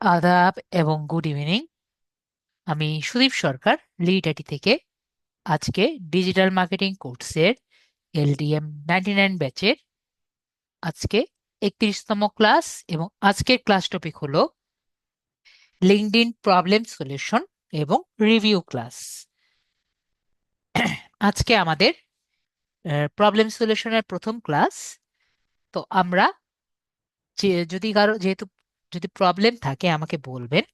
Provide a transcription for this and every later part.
আদাব এবং good evening. আমি সুদীপ সরকার, লিড আইটি থেকে। আজকে ডিজিটাল মার্কেটিং কোর্সের এলডিএম 99 ব্যাচের আজকে 31তম ক্লাস, এবং আজকের ক্লাস টপিক হলো লিঙ্কডইন প্রবলেম সলিউশন এবং রিভিউ ক্লাস। আজকে আমাদের প্রবলেম সলিউশনের প্রথম ক্লাস। তো আমরা যদি কারো যেহেতু যদি প্রবলেম থাকে আমাকে বলবেন,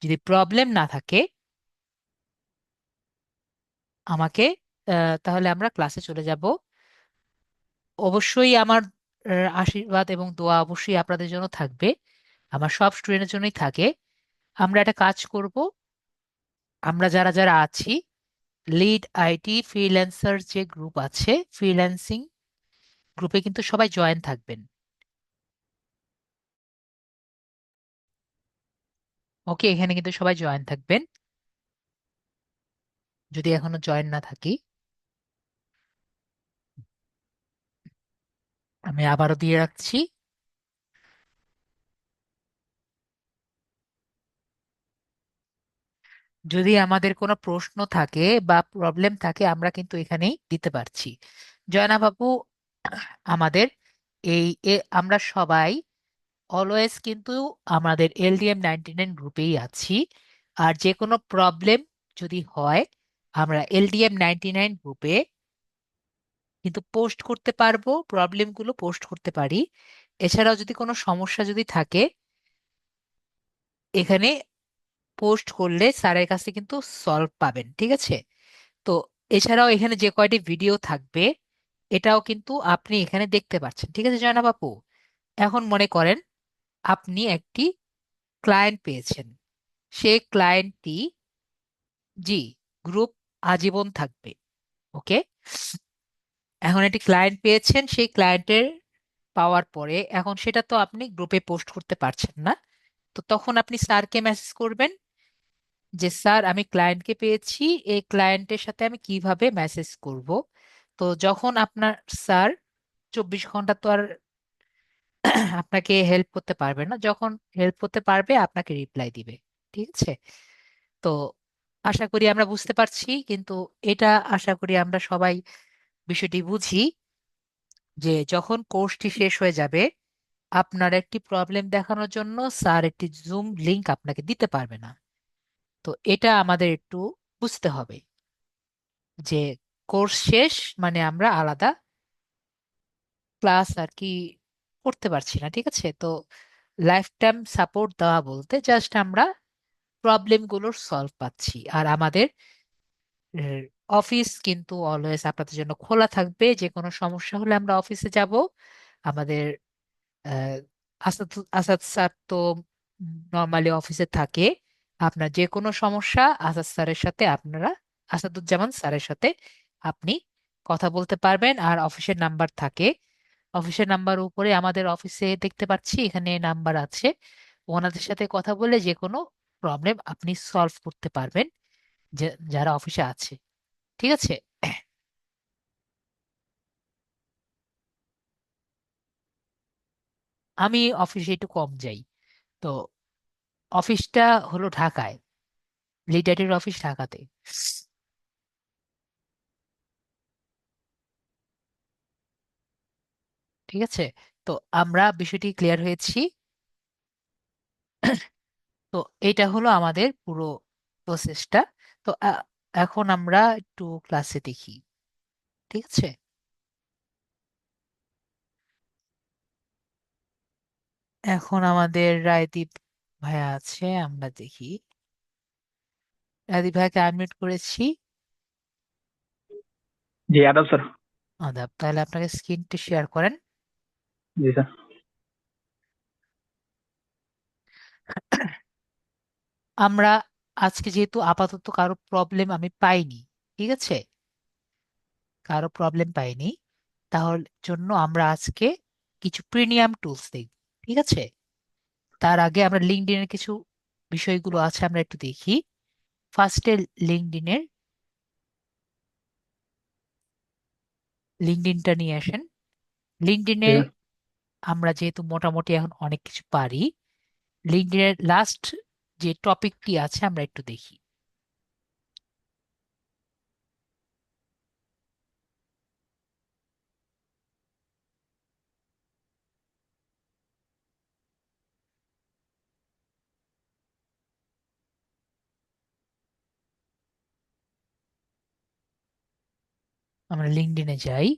যদি প্রবলেম না থাকে আমাকে তাহলে আমরা ক্লাসে চলে যাব। অবশ্যই আমার আশীর্বাদ এবং দোয়া অবশ্যই আপনাদের জন্য থাকবে, আমার সব স্টুডেন্টের জন্যই থাকে। আমরা একটা কাজ করব, আমরা যারা যারা আছি লিড আইটি ফ্রিল্যান্সার যে গ্রুপ আছে, ফ্রিল্যান্সিং গ্রুপে কিন্তু সবাই জয়েন থাকবেন। ওকে, এখানে কিন্তু সবাই জয়েন থাকবেন যদি এখনো জয়েন না থাকি। আমি আবারও দিয়ে রাখছি। যদি আমাদের কোনো প্রশ্ন থাকে বা প্রবলেম থাকে আমরা কিন্তু এখানেই দিতে পারছি। জয়না বাবু, আমাদের আমরা সবাই অলওয়েজ কিন্তু আমাদের LDM 99 গ্রুপেই আছি। আর যে কোনো প্রবলেম যদি হয় আমরা LDM 99 গ্রুপে কিন্তু পোস্ট করতে পারবো, প্রবলেমগুলো পোস্ট করতে পারি। এছাড়াও যদি কোনো সমস্যা যদি থাকে এখানে পোস্ট করলে স্যারের কাছে কিন্তু সলভ পাবেন, ঠিক আছে? তো এছাড়াও এখানে যে কয়টি ভিডিও থাকবে এটাও কিন্তু আপনি এখানে দেখতে পাচ্ছেন, ঠিক আছে জয়না বাপু? এখন মনে করেন আপনি একটি ক্লায়েন্ট পেয়েছেন, সেই ক্লায়েন্টটি, জি, গ্রুপ আজীবন থাকবে। ওকে, এখন একটি ক্লায়েন্ট পেয়েছেন, সেই ক্লায়েন্টের পাওয়ার পরে এখন সেটা তো আপনি গ্রুপে পোস্ট করতে পারছেন না। তো তখন আপনি স্যারকে মেসেজ করবেন যে স্যার আমি ক্লায়েন্টকে পেয়েছি, এই ক্লায়েন্টের সাথে আমি কিভাবে মেসেজ করব। তো যখন আপনার স্যার 24 ঘন্টা তো আর আপনাকে হেল্প করতে পারবে না, যখন হেল্প করতে পারবে আপনাকে রিপ্লাই দিবে, ঠিক আছে? তো আশা করি আমরা বুঝতে পারছি, কিন্তু এটা আশা করি আমরা সবাই বিষয়টি বুঝি যে যখন কোর্সটি শেষ হয়ে যাবে আপনার একটি প্রবলেম দেখানোর জন্য স্যার একটি জুম লিংক আপনাকে দিতে পারবে না। তো এটা আমাদের একটু বুঝতে হবে যে কোর্স শেষ মানে আমরা আলাদা ক্লাস আর কি করতে পারছি না, ঠিক আছে? তো লাইফ টাইম সাপোর্ট দেওয়া বলতে জাস্ট আমরা প্রবলেমগুলোর সলভ পাচ্ছি। আর আমাদের অফিস কিন্তু অলওয়েজ আপনাদের জন্য খোলা থাকবে, যে কোনো সমস্যা হলে আমরা অফিসে যাব। আমাদের আহ, আসাদ আসাদ স্যার তো নর্মালি অফিসে থাকে। আপনার যে কোনো সমস্যা আসাদ স্যারের সাথে আপনারা, আসাদুজ্জামান স্যারের সাথে আপনি কথা বলতে পারবেন। আর অফিসের নাম্বার থাকে, অফিসের নাম্বার উপরে আমাদের অফিসে দেখতে পাচ্ছি এখানে নাম্বার আছে। ওনাদের সাথে কথা বলে যে কোনো প্রবলেম আপনি সলভ করতে পারবেন, যে যারা অফিসে আছে, ঠিক আছে? আমি অফিসে একটু কম যাই। তো অফিসটা হলো ঢাকায়, লিডারের অফিস ঢাকাতে। ঠিক আছে, তো আমরা বিষয়টি ক্লিয়ার হয়েছি। তো এটা হলো আমাদের পুরো প্রসেসটা। তো এখন আমরা একটু ক্লাসে দেখি, ঠিক আছে? এখন আমাদের রায়দীপ ভাইয়া আছে, আমরা দেখি। রায়দীপ ভাইয়াকে আনমিউট করেছি। जी आदाब सर। আদাব, তাহলে আপনাকে স্ক্রিনটি শেয়ার করেন। जी सर। আমরা আজকে যেহেতু আপাতত কারো প্রবলেম আমি পাইনি, ঠিক আছে, কারো প্রবলেম পাইনি, তাহলে জন্য আমরা আজকে কিছু প্রিমিয়াম টুলস দেখব, ঠিক আছে? তার আগে আমরা লিঙ্কডইনের কিছু বিষয়গুলো আছে আমরা একটু দেখি। ফার্স্টে লিঙ্কডইনের লিঙ্কডইনটা নিয়ে আসেন। লিঙ্কডইনে जी सर। আমরা যেহেতু মোটামুটি এখন অনেক কিছু পারি, লিঙ্কডইনের লাস্ট যে টপিকটি আছে আমরা একটু দেখি। আমরা লিঙ্কডইনে যাই।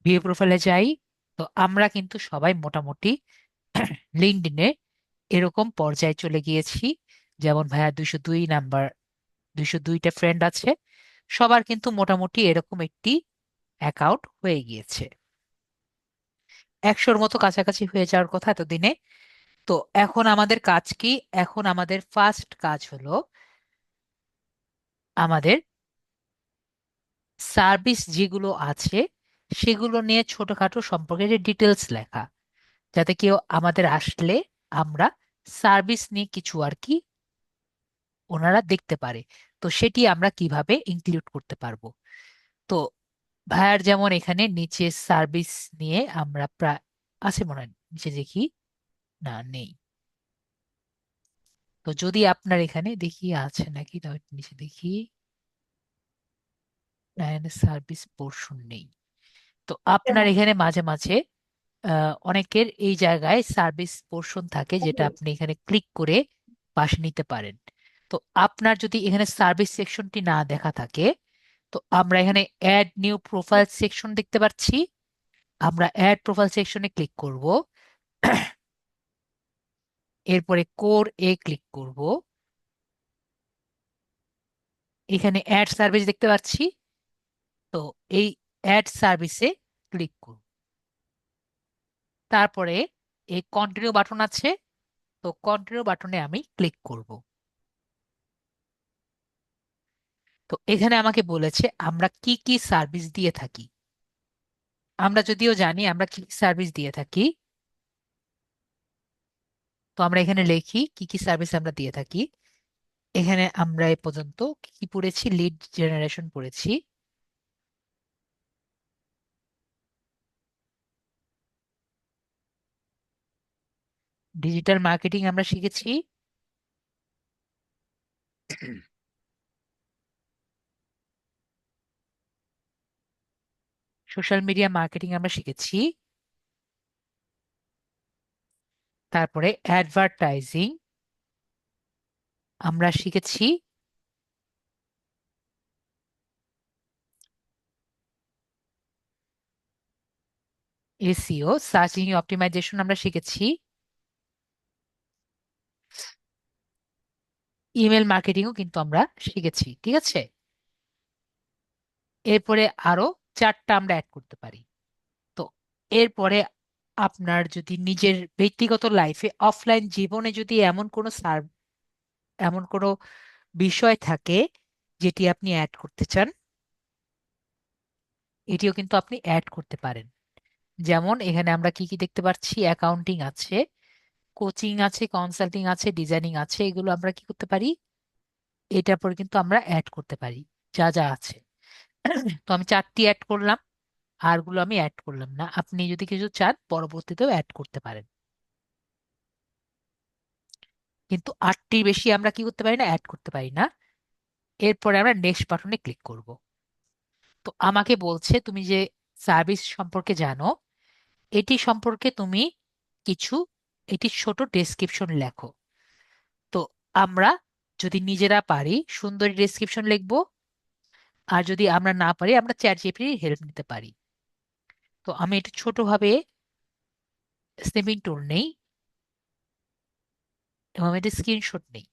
ভিউ প্রোফাইলে যাই। তো আমরা কিন্তু সবাই মোটামুটি লিঙ্কডইনে এরকম পর্যায়ে চলে গিয়েছি। যেমন ভাইয়া 202 নাম্বার, 202টা ফ্রেন্ড আছে। সবার কিন্তু মোটামুটি এরকম একটি অ্যাকাউন্ট হয়ে গিয়েছে। 100-র মতো কাছাকাছি হয়ে যাওয়ার কথা এতদিনে। তো এখন আমাদের কাজ কি? এখন আমাদের ফার্স্ট কাজ হলো আমাদের সার্ভিস যেগুলো আছে সেগুলো নিয়ে ছোটখাটো সম্পর্কে ডিটেলস লেখা, যাতে কেউ আমাদের আসলে আমরা সার্ভিস নিয়ে কিছু আর কি ওনারা দেখতে পারে। তো সেটি আমরা কিভাবে ইনক্লুড করতে পারবো? তো ভাইয়ার যেমন এখানে নিচে সার্ভিস নিয়ে আমরা প্রায় আছে মনে হয়, নিচে দেখি, না নেই। তো যদি আপনার এখানে দেখি আছে নাকি, তাহলে একটু নিচে দেখি। না, এখানে সার্ভিস পোর্শন নেই। তো আপনার এখানে মাঝে মাঝে অনেকের এই জায়গায় সার্ভিস পোর্শন থাকে, যেটা আপনি এখানে ক্লিক করে পাশে নিতে পারেন। তো আপনার যদি এখানে সার্ভিস সেকশনটি না দেখা থাকে, তো আমরা এখানে অ্যাড নিউ প্রোফাইল সেকশন দেখতে পাচ্ছি। আমরা অ্যাড প্রোফাইল সেকশনে ক্লিক করব। এরপরে কোর এ ক্লিক করব। এখানে অ্যাড সার্ভিস দেখতে পাচ্ছি। তো এই অ্যাড সার্ভিসে ক্লিক করব। তারপরে এই কন্টিনিউ বাটন আছে। তো কন্টিনিউ বাটনে আমি ক্লিক করব। তো এখানে আমাকে বলেছে আমরা কি কি সার্ভিস দিয়ে থাকি। আমরা যদিও জানি আমরা কি কি সার্ভিস দিয়ে থাকি। তো আমরা এখানে লিখি কি কি সার্ভিস আমরা দিয়ে থাকি। এখানে আমরা এ পর্যন্ত কি কি পড়েছি? লিড জেনারেশন পড়েছি, ডিজিটাল মার্কেটিং আমরা শিখেছি, সোশ্যাল মিডিয়া মার্কেটিং আমরা শিখেছি, তারপরে অ্যাডভার্টাইজিং আমরা শিখেছি, এসইও সার্চ ইঞ্জিন অপটিমাইজেশন আমরা শিখেছি, ইমেল মার্কেটিংও কিন্তু আমরা শিখেছি। ঠিক আছে, এরপরে আরো 4টা আমরা অ্যাড করতে পারি। তো এরপরে আপনার যদি নিজের ব্যক্তিগত লাইফে অফলাইন জীবনে যদি এমন কোনো বিষয় থাকে যেটি আপনি অ্যাড করতে চান, এটিও কিন্তু আপনি অ্যাড করতে পারেন। যেমন এখানে আমরা কি কি দেখতে পাচ্ছি? অ্যাকাউন্টিং আছে, কোচিং আছে, কনসাল্টিং আছে, ডিজাইনিং আছে। এগুলো আমরা কি করতে পারি? এটার পর কিন্তু আমরা অ্যাড করতে পারি যা যা আছে। তো আমি 4টি অ্যাড করলাম, আরগুলো আমি অ্যাড করলাম না। আপনি যদি কিছু চান পরবর্তীতেও অ্যাড করতে পারেন, কিন্তু 8টির বেশি আমরা কি করতে পারি না, অ্যাড করতে পারি না। এরপরে আমরা নেক্সট বাটনে ক্লিক করব। তো আমাকে বলছে তুমি যে সার্ভিস সম্পর্কে জানো, এটি সম্পর্কে তুমি কিছু এটি ছোট ডেসক্রিপশন লেখো। তো আমরা যদি নিজেরা পারি সুন্দর ডেসক্রিপশন লিখবো, আর যদি আমরা না পারি আমরা চ্যাট জিপিটির হেল্প নিতে পারি। তো আমি এটা ছোটভাবে স্নেপিং টুল নেই এবং আমি এটা স্ক্রিনশট নেই।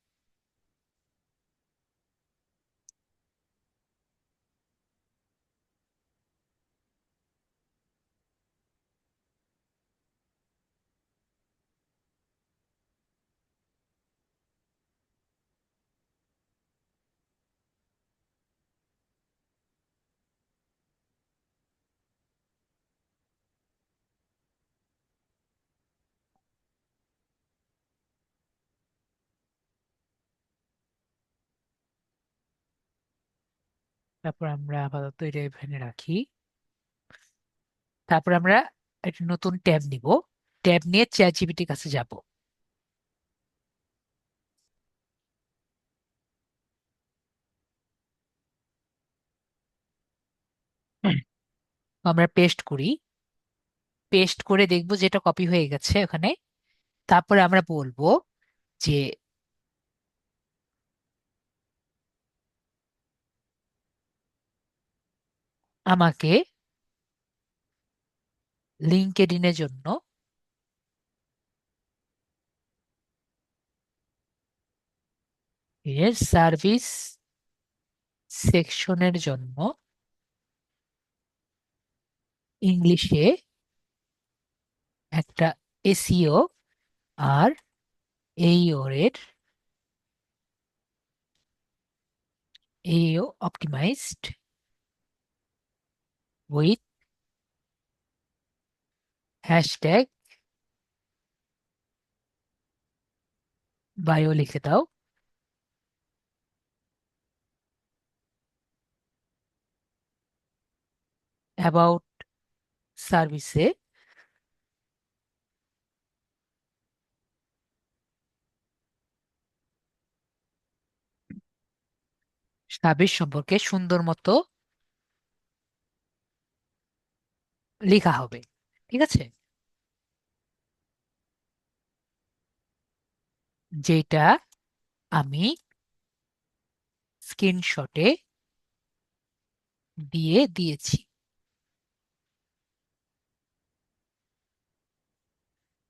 তারপর আমরা আপাতত এটা এখানে রাখি। তারপর আমরা একটা নতুন ট্যাব নিব। ট্যাব নিয়ে চ্যাট জিপিটির কাছে যাব। আমরা পেস্ট করি। পেস্ট করে দেখবো যেটা কপি হয়ে গেছে ওখানে। তারপরে আমরা বলবো যে আমাকে লিঙ্কডইনের জন্য এর সার্ভিস সেকশনের জন্য ইংলিশে একটা এসইও আর এইও এর এইও অপটিমাইজড উইথ হ্যাশট্যাগ বায়ো লিখে দাও। অ্যাবাউট সার্ভিসে সার্ভিস সম্পর্কে সুন্দর মতো লেখা হবে। ঠিক আছে, যেটা আমি স্ক্রিনশটে দিয়ে দিয়েছি।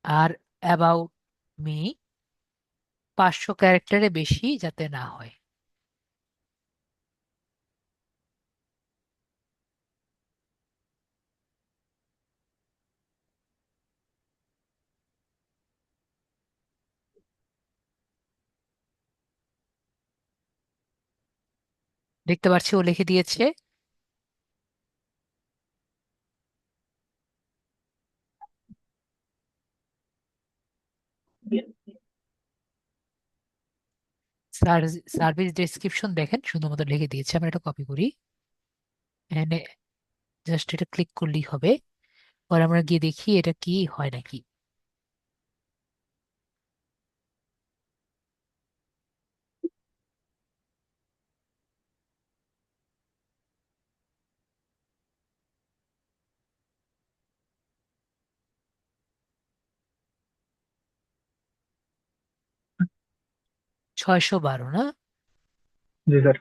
আর অ্যাবাউট মি 500 ক্যারেক্টারে বেশি যাতে না হয়। দেখতে পাচ্ছি ও লিখে দিয়েছে। সার্ভিস ডেসক্রিপশন দেখেন সুন্দর মতো লিখে দিয়েছে। আমরা এটা কপি করি, এখানে জাস্ট এটা ক্লিক করলেই হবে। পরে আমরা গিয়ে দেখি এটা কি হয় নাকি। ছয়শো বারো না? जी सर।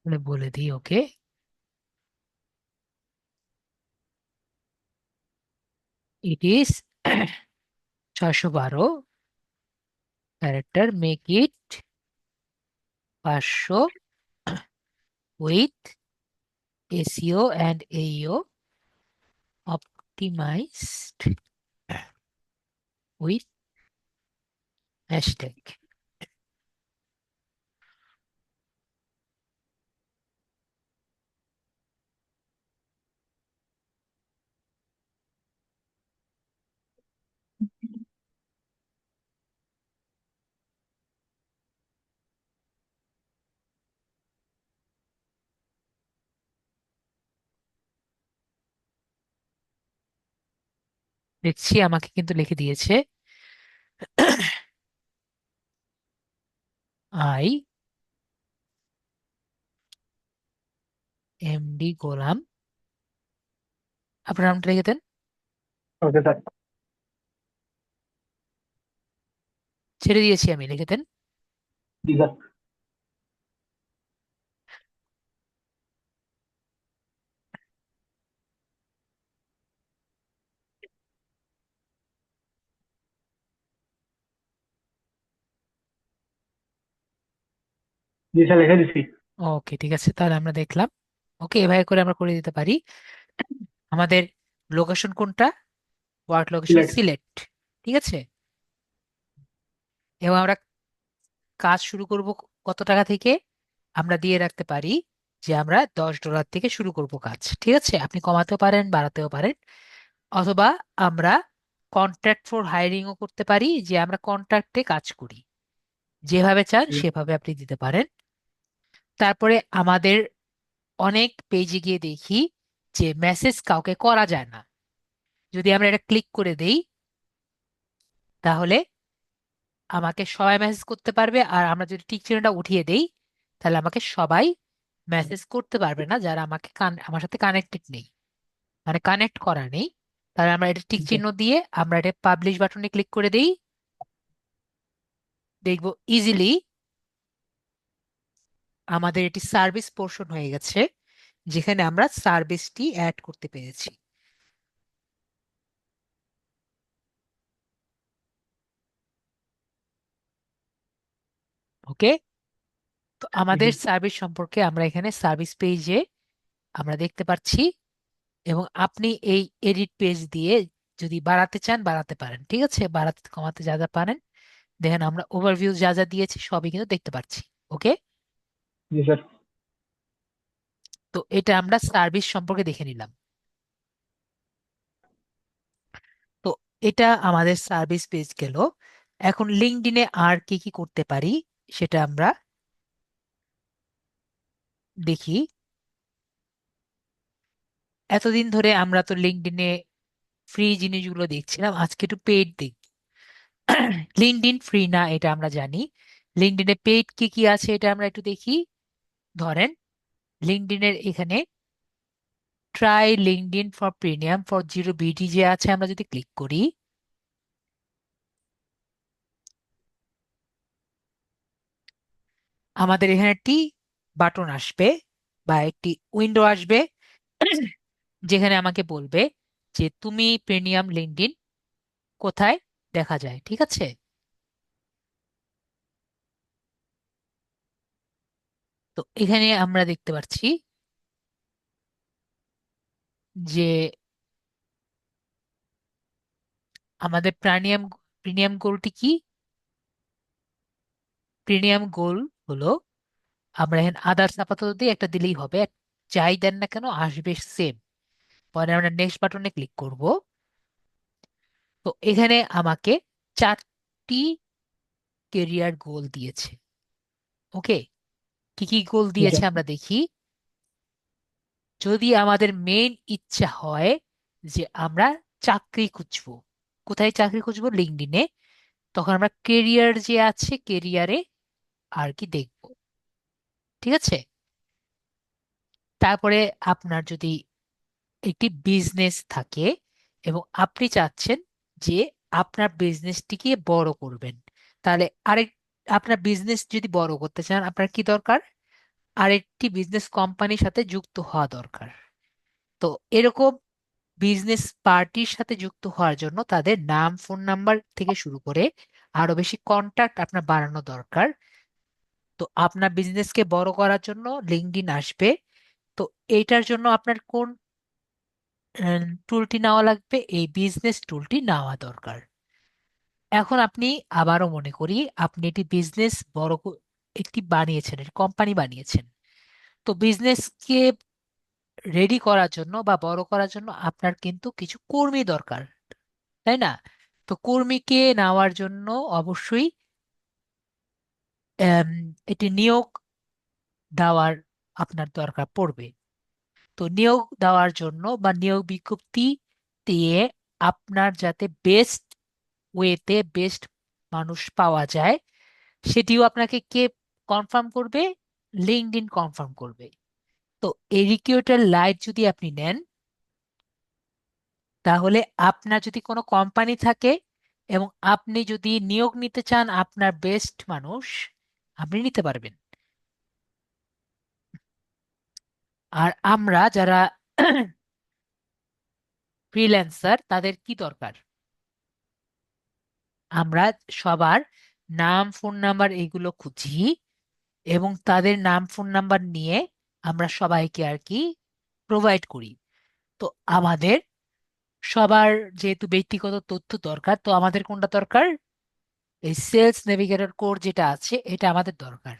তাহলে বলে দিই okay. It is 612 character, make it 500 with SEO and AEO optimized with hashtag. দেখছি আমাকে কিন্তু লিখে দিয়েছে আই এমডি গোলাম। আপনার নামটা লিখে দেন। Okay sir. ছেড়ে দিয়েছি আমি, লিখে দেন। जी सर। जी सर लिखे दी थी। ওকে ঠিক আছে, তাহলে আমরা দেখলাম। ওকে, এভাবে করে আমরা করে দিতে পারি। আমাদের লোকেশন কোনটা? Work location select. সিলেক্ট। ঠিক আছে, এবং আমরা কাজ শুরু করব কত টাকা থেকে? আমরা দিয়ে রাখতে পারি যে আমরা $10 থেকে শুরু করব কাজ। ঠিক আছে, আপনি কমাতেও পারেন, বাড়াতেও পারেন। অথবা আমরা কন্ট্রাক্ট ফর হায়ারিংও করতে পারি, যে আমরা কন্ট্রাক্টে কাজ করি। যেভাবে চান সেভাবে আপনি দিতে পারেন। তারপরে আমাদের অনেক পেজে গিয়ে দেখি যে মেসেজ কাউকে করা যায় না। যদি আমরা এটা ক্লিক করে দেই, তাহলে আমাকে সবাই মেসেজ করতে পারবে। আর আমরা যদি টিক চিহ্নটা উঠিয়ে দেই, তাহলে আমাকে সবাই মেসেজ করতে পারবে না, যারা আমার সাথে কানেক্টেড নেই, মানে কানেক্ট করা নেই। তাহলে আমরা এটা টিক চিহ্ন দিয়ে আমরা এটা পাবলিশ বাটনে ক্লিক করে দেই। দেখবো ইজিলি আমাদের এটি সার্ভিস পোর্শন হয়ে গেছে, যেখানে আমরা সার্ভিসটি অ্যাড করতে পেরেছি। ওকে, তো আমাদের সার্ভিস সম্পর্কে আমরা এখানে সার্ভিস পেজে আমরা দেখতে পাচ্ছি। এবং আপনি এই এডিট পেজ দিয়ে যদি বাড়াতে চান বাড়াতে পারেন। ঠিক আছে, বাড়াতে কমাতে যা যা পারেন। দেখেন আমরা ওভারভিউ যা যা দিয়েছি সবই কিন্তু দেখতে পাচ্ছি। ওকে, জি স্যার। তো এটা আমরা সার্ভিস সম্পর্কে দেখে নিলাম। তো এটা আমাদের সার্ভিস পেজ গেল। এখন লিঙ্কডইনে আর কি কি করতে পারি সেটা আমরা দেখি। এতদিন ধরে আমরা তো লিঙ্কডইনে ফ্রি জিনিসগুলো দেখছিলাম, আজকে একটু পেইড দেখি। লিঙ্কডইন ফ্রি না এটা আমরা জানি। লিঙ্কডইনে পেইড কি কি আছে এটা আমরা একটু দেখি। ধরেন লিঙ্কডইনের এখানে try LinkedIn for premium for 0 BT যে আছে, আমরা যদি ক্লিক করি, আমাদের এখানে একটি বাটন আসবে বা একটি উইন্ডো আসবে, যেখানে আমাকে বলবে যে তুমি প্রিমিয়াম লিঙ্কডইন কোথায় দেখা যায়। ঠিক আছে, তো এখানে আমরা দেখতে পাচ্ছি যে আমাদের প্রিমিয়াম গোলটি কি। প্রিমিয়াম গোল হলো, আমরা এখানে আদার্স আপাতত দিয়ে একটা দিলেই হবে, যাই দেন না কেন আসবে সেম। পরে আমরা নেক্সট বাটনে ক্লিক করব। তো এখানে আমাকে 4টি কেরিয়ার গোল দিয়েছে। ওকে, কি কি গোল জি দিয়েছে স্যার। আমরা দেখি। যদি আমাদের মেইন ইচ্ছা হয় যে আমরা চাকরি খুঁজবো, কোথায় চাকরি খুঁজবো? লিঙ্কডইনে। তখন আমরা কেরিয়ার যে আছে কেরিয়ারে আর কি দেখবো। ঠিক আছে, তারপরে আপনার যদি একটি বিজনেস থাকে এবং আপনি চাচ্ছেন যে আপনার বিজনেসটিকে বড় করবেন, তাহলে আরেক আপনার বিজনেস যদি বড় করতে চান আপনার কি দরকার? আরেকটি বিজনেস কোম্পানির সাথে যুক্ত হওয়া দরকার। তো এরকম বিজনেস পার্টির সাথে যুক্ত হওয়ার জন্য তাদের নাম, ফোন নাম্বার থেকে শুরু করে আরো বেশি কন্টাক্ট আপনার বাড়ানো দরকার। তো আপনার বিজনেসকে বড় করার জন্য লিঙ্কডইন আসবে। তো এইটার জন্য আপনার কোন টুলটি নেওয়া লাগবে? এই বিজনেস টুলটি নেওয়া দরকার। এখন আপনি আবারও মনে করি আপনি একটি বিজনেস একটি বানিয়েছেন, একটি কোম্পানি বানিয়েছেন। তো বিজনেসকে রেডি করার জন্য বা বড় করার জন্য আপনার কিন্তু কিছু কর্মী দরকার, তাই না? তো কর্মীকে নেওয়ার জন্য অবশ্যই আম, এটি নিয়োগ দেওয়ার আপনার দরকার পড়বে। তো নিয়োগ দেওয়ার জন্য বা নিয়োগ বিজ্ঞপ্তি দিয়ে আপনার যাতে বেস্ট ওয়েতে বেস্ট মানুষ পাওয়া যায়, সেটিও আপনাকে কে কনফার্ম করবে? লিঙ্কডইন কনফার্ম করবে। তো এই রিক্রুটার লাইট যদি আপনি নেন, তাহলে আপনার যদি কোনো কোম্পানি থাকে এবং আপনি যদি নিয়োগ নিতে চান আপনার বেস্ট মানুষ, আপনি নিতে পারবেন। আর আমরা যারা ফ্রিল্যান্সার তাদের কি দরকার? আমরা সবার নাম, ফোন নাম্বার এগুলো খুঁজি এবং তাদের নাম, ফোন নাম্বার নিয়ে আমরা সবাইকে আর কি প্রোভাইড করি। তো আমাদের সবার যেহেতু ব্যক্তিগত তথ্য দরকার, তো আমাদের কোনটা দরকার? এই সেলস নেভিগেটর কোর যেটা আছে এটা আমাদের দরকার।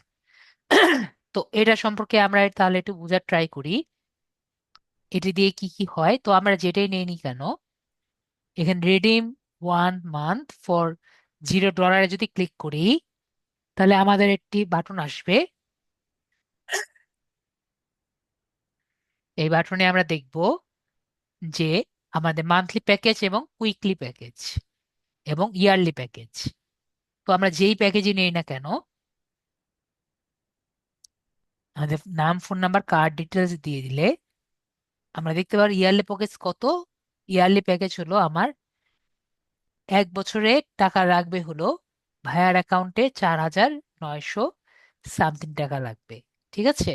তো এটা সম্পর্কে আমরা তাহলে একটু বোঝার ট্রাই করি, এটি দিয়ে কি কি হয়। তো আমরা যেটাই নেই নি কেন, এখানে রিডিম 1 মান্থ ফর $0 যদি ক্লিক করি, তাহলে আমাদের একটি বাটন আসবে। এই বাটনে আমরা দেখব যে আমাদের মান্থলি প্যাকেজ এবং উইকলি প্যাকেজ এবং ইয়ারলি প্যাকেজ। তো আমরা যেই প্যাকেজই নেই না কেন, আমাদের নাম, ফোন নাম্বার, কার্ড ডিটেলস দিয়ে দিলে আমরা দেখতে পারি ইয়ারলি প্যাকেজ কত। ইয়ারলি প্যাকেজ হলো আমার 1 বছরে টাকা রাখবে হলো ভায়ার অ্যাকাউন্টে 4,900 সামথিং টাকা লাগবে। ঠিক আছে,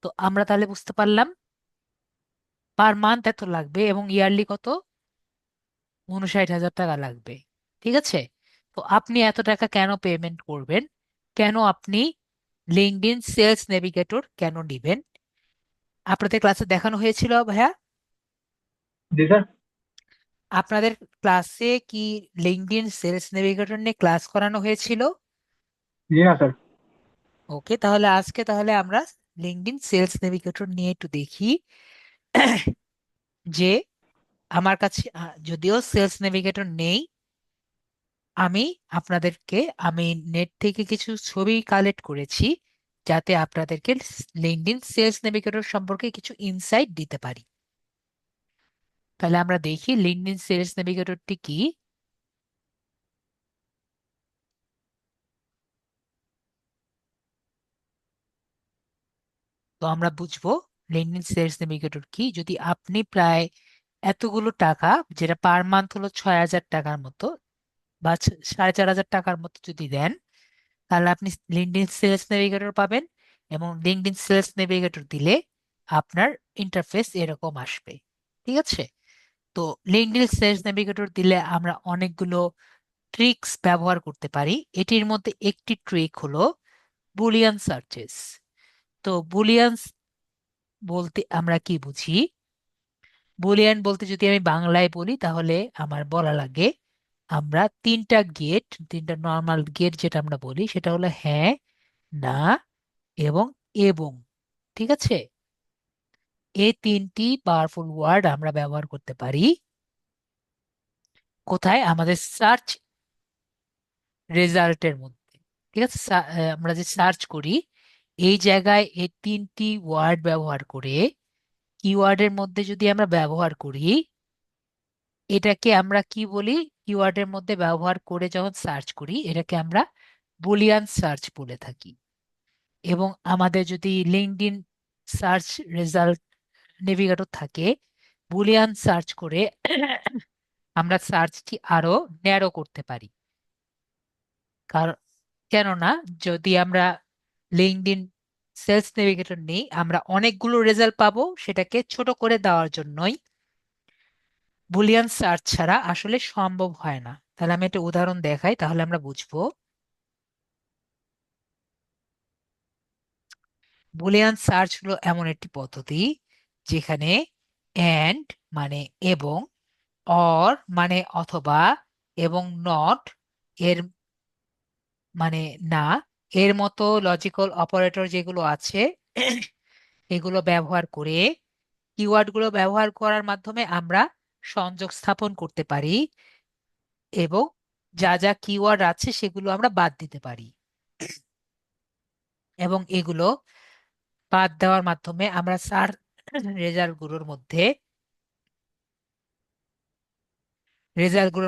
তো আমরা তাহলে বুঝতে পারলাম পার মান্থ এত লাগবে এবং ইয়ারলি কত, 59,000 টাকা লাগবে। ঠিক আছে, তো আপনি এত টাকা কেন পেমেন্ট করবেন, কেন আপনি লিঙ্কডইন সেলস নেভিগেটর কেন নিবেন? আপনাদের ক্লাসে দেখানো হয়েছিল ভাইয়া? জি স্যার। আপনাদের ক্লাসে কি লিঙ্কডইন সেলস নেভিগেটর নিয়ে ক্লাস করানো হয়েছিল? জি না স্যার। ওকে, তাহলে আজকে তাহলে আমরা লিঙ্কডইন সেলস নেভিগেটর নিয়ে একটু দেখি। যে আমার কাছে যদিও সেলস নেভিগেটর নেই, আমি আপনাদেরকে আমি নেট থেকে কিছু ছবি কালেক্ট করেছি যাতে আপনাদেরকে লিঙ্কডইন সেলস নেভিগেটর সম্পর্কে কিছু ইনসাইট দিতে পারি। তাহলে আমরা দেখি লিঙ্কডইন সেলস নেভিগেটরটি কি। তো আমরা বুঝবো লিঙ্কডইন সেলস নেভিগেটর কি যদি আপনি প্রায় এতগুলো টাকা, যেটা পার মান্থ হলো 6,000 টাকার মতো বা 4,500 টাকার মতো যদি দেন, তাহলে আপনি লিঙ্কডইন সেলস নেভিগেটর পাবেন। এবং লিঙ্কডইন সেলস নেভিগেটর দিলে আপনার ইন্টারফেস এরকম আসবে। ঠিক আছে, তো লিঙ্কডইন সেলস নেভিগেটর দিলে আমরা অনেকগুলো ট্রিক্স ব্যবহার করতে পারি। এটির মধ্যে একটি ট্রিক হলো বুলিয়ান সার্চেস। তো বুলিয়ান বলতে আমরা কি বুঝি? বুলিয়ান বলতে যদি আমি বাংলায় বলি তাহলে আমার বলা লাগে আমরা তিনটা গেট, তিনটা নর্মাল গেট যেটা আমরা বলি সেটা হলো হ্যাঁ, না এবং। ঠিক আছে, এই তিনটি পাওয়ারফুল ওয়ার্ড আমরা ব্যবহার করতে পারি কোথায়? আমাদের সার্চ রেজাল্টের মধ্যে। ঠিক আছে, আমরা যে সার্চ করি এই জায়গায় এই তিনটি ওয়ার্ড ব্যবহার করে, কিওয়ার্ডের মধ্যে যদি আমরা ব্যবহার করি, এটাকে আমরা কি বলি? কিওয়ার্ডের মধ্যে ব্যবহার করে যখন সার্চ করি এটাকে আমরা বুলিয়ান সার্চ বলে থাকি। এবং আমাদের যদি লিঙ্কডইন সার্চ রেজাল্ট নেভিগেটর থাকে, বুলিয়ান সার্চ করে আমরা সার্চটি আরো ন্যারো করতে পারি। কারণ কেননা যদি আমরা লিঙ্কডইন সেলস নেভিগেটর নেই, আমরা অনেকগুলো রেজাল্ট পাবো, সেটাকে ছোট করে দেওয়ার জন্যই বুলিয়ান সার্চ ছাড়া আসলে সম্ভব হয় না। তাহলে আমি একটা উদাহরণ দেখাই, তাহলে আমরা বুঝবো। বুলিয়ান সার্চ হলো এমন একটি পদ্ধতি যেখানে অ্যান্ড মানে এবং, অর মানে অথবা, এবং নট এর মানে না, এর মতো লজিক্যাল অপারেটর যেগুলো আছে এগুলো ব্যবহার করে, কিওয়ার্ডগুলো ব্যবহার করার মাধ্যমে আমরা সংযোগ স্থাপন করতে পারি এবং যা যা কিওয়ার্ড আছে সেগুলো আমরা বাদ দিতে পারি। এবং এগুলো বাদ দেওয়ার মাধ্যমে আমরা সার্চ রেজাল্টগুলোর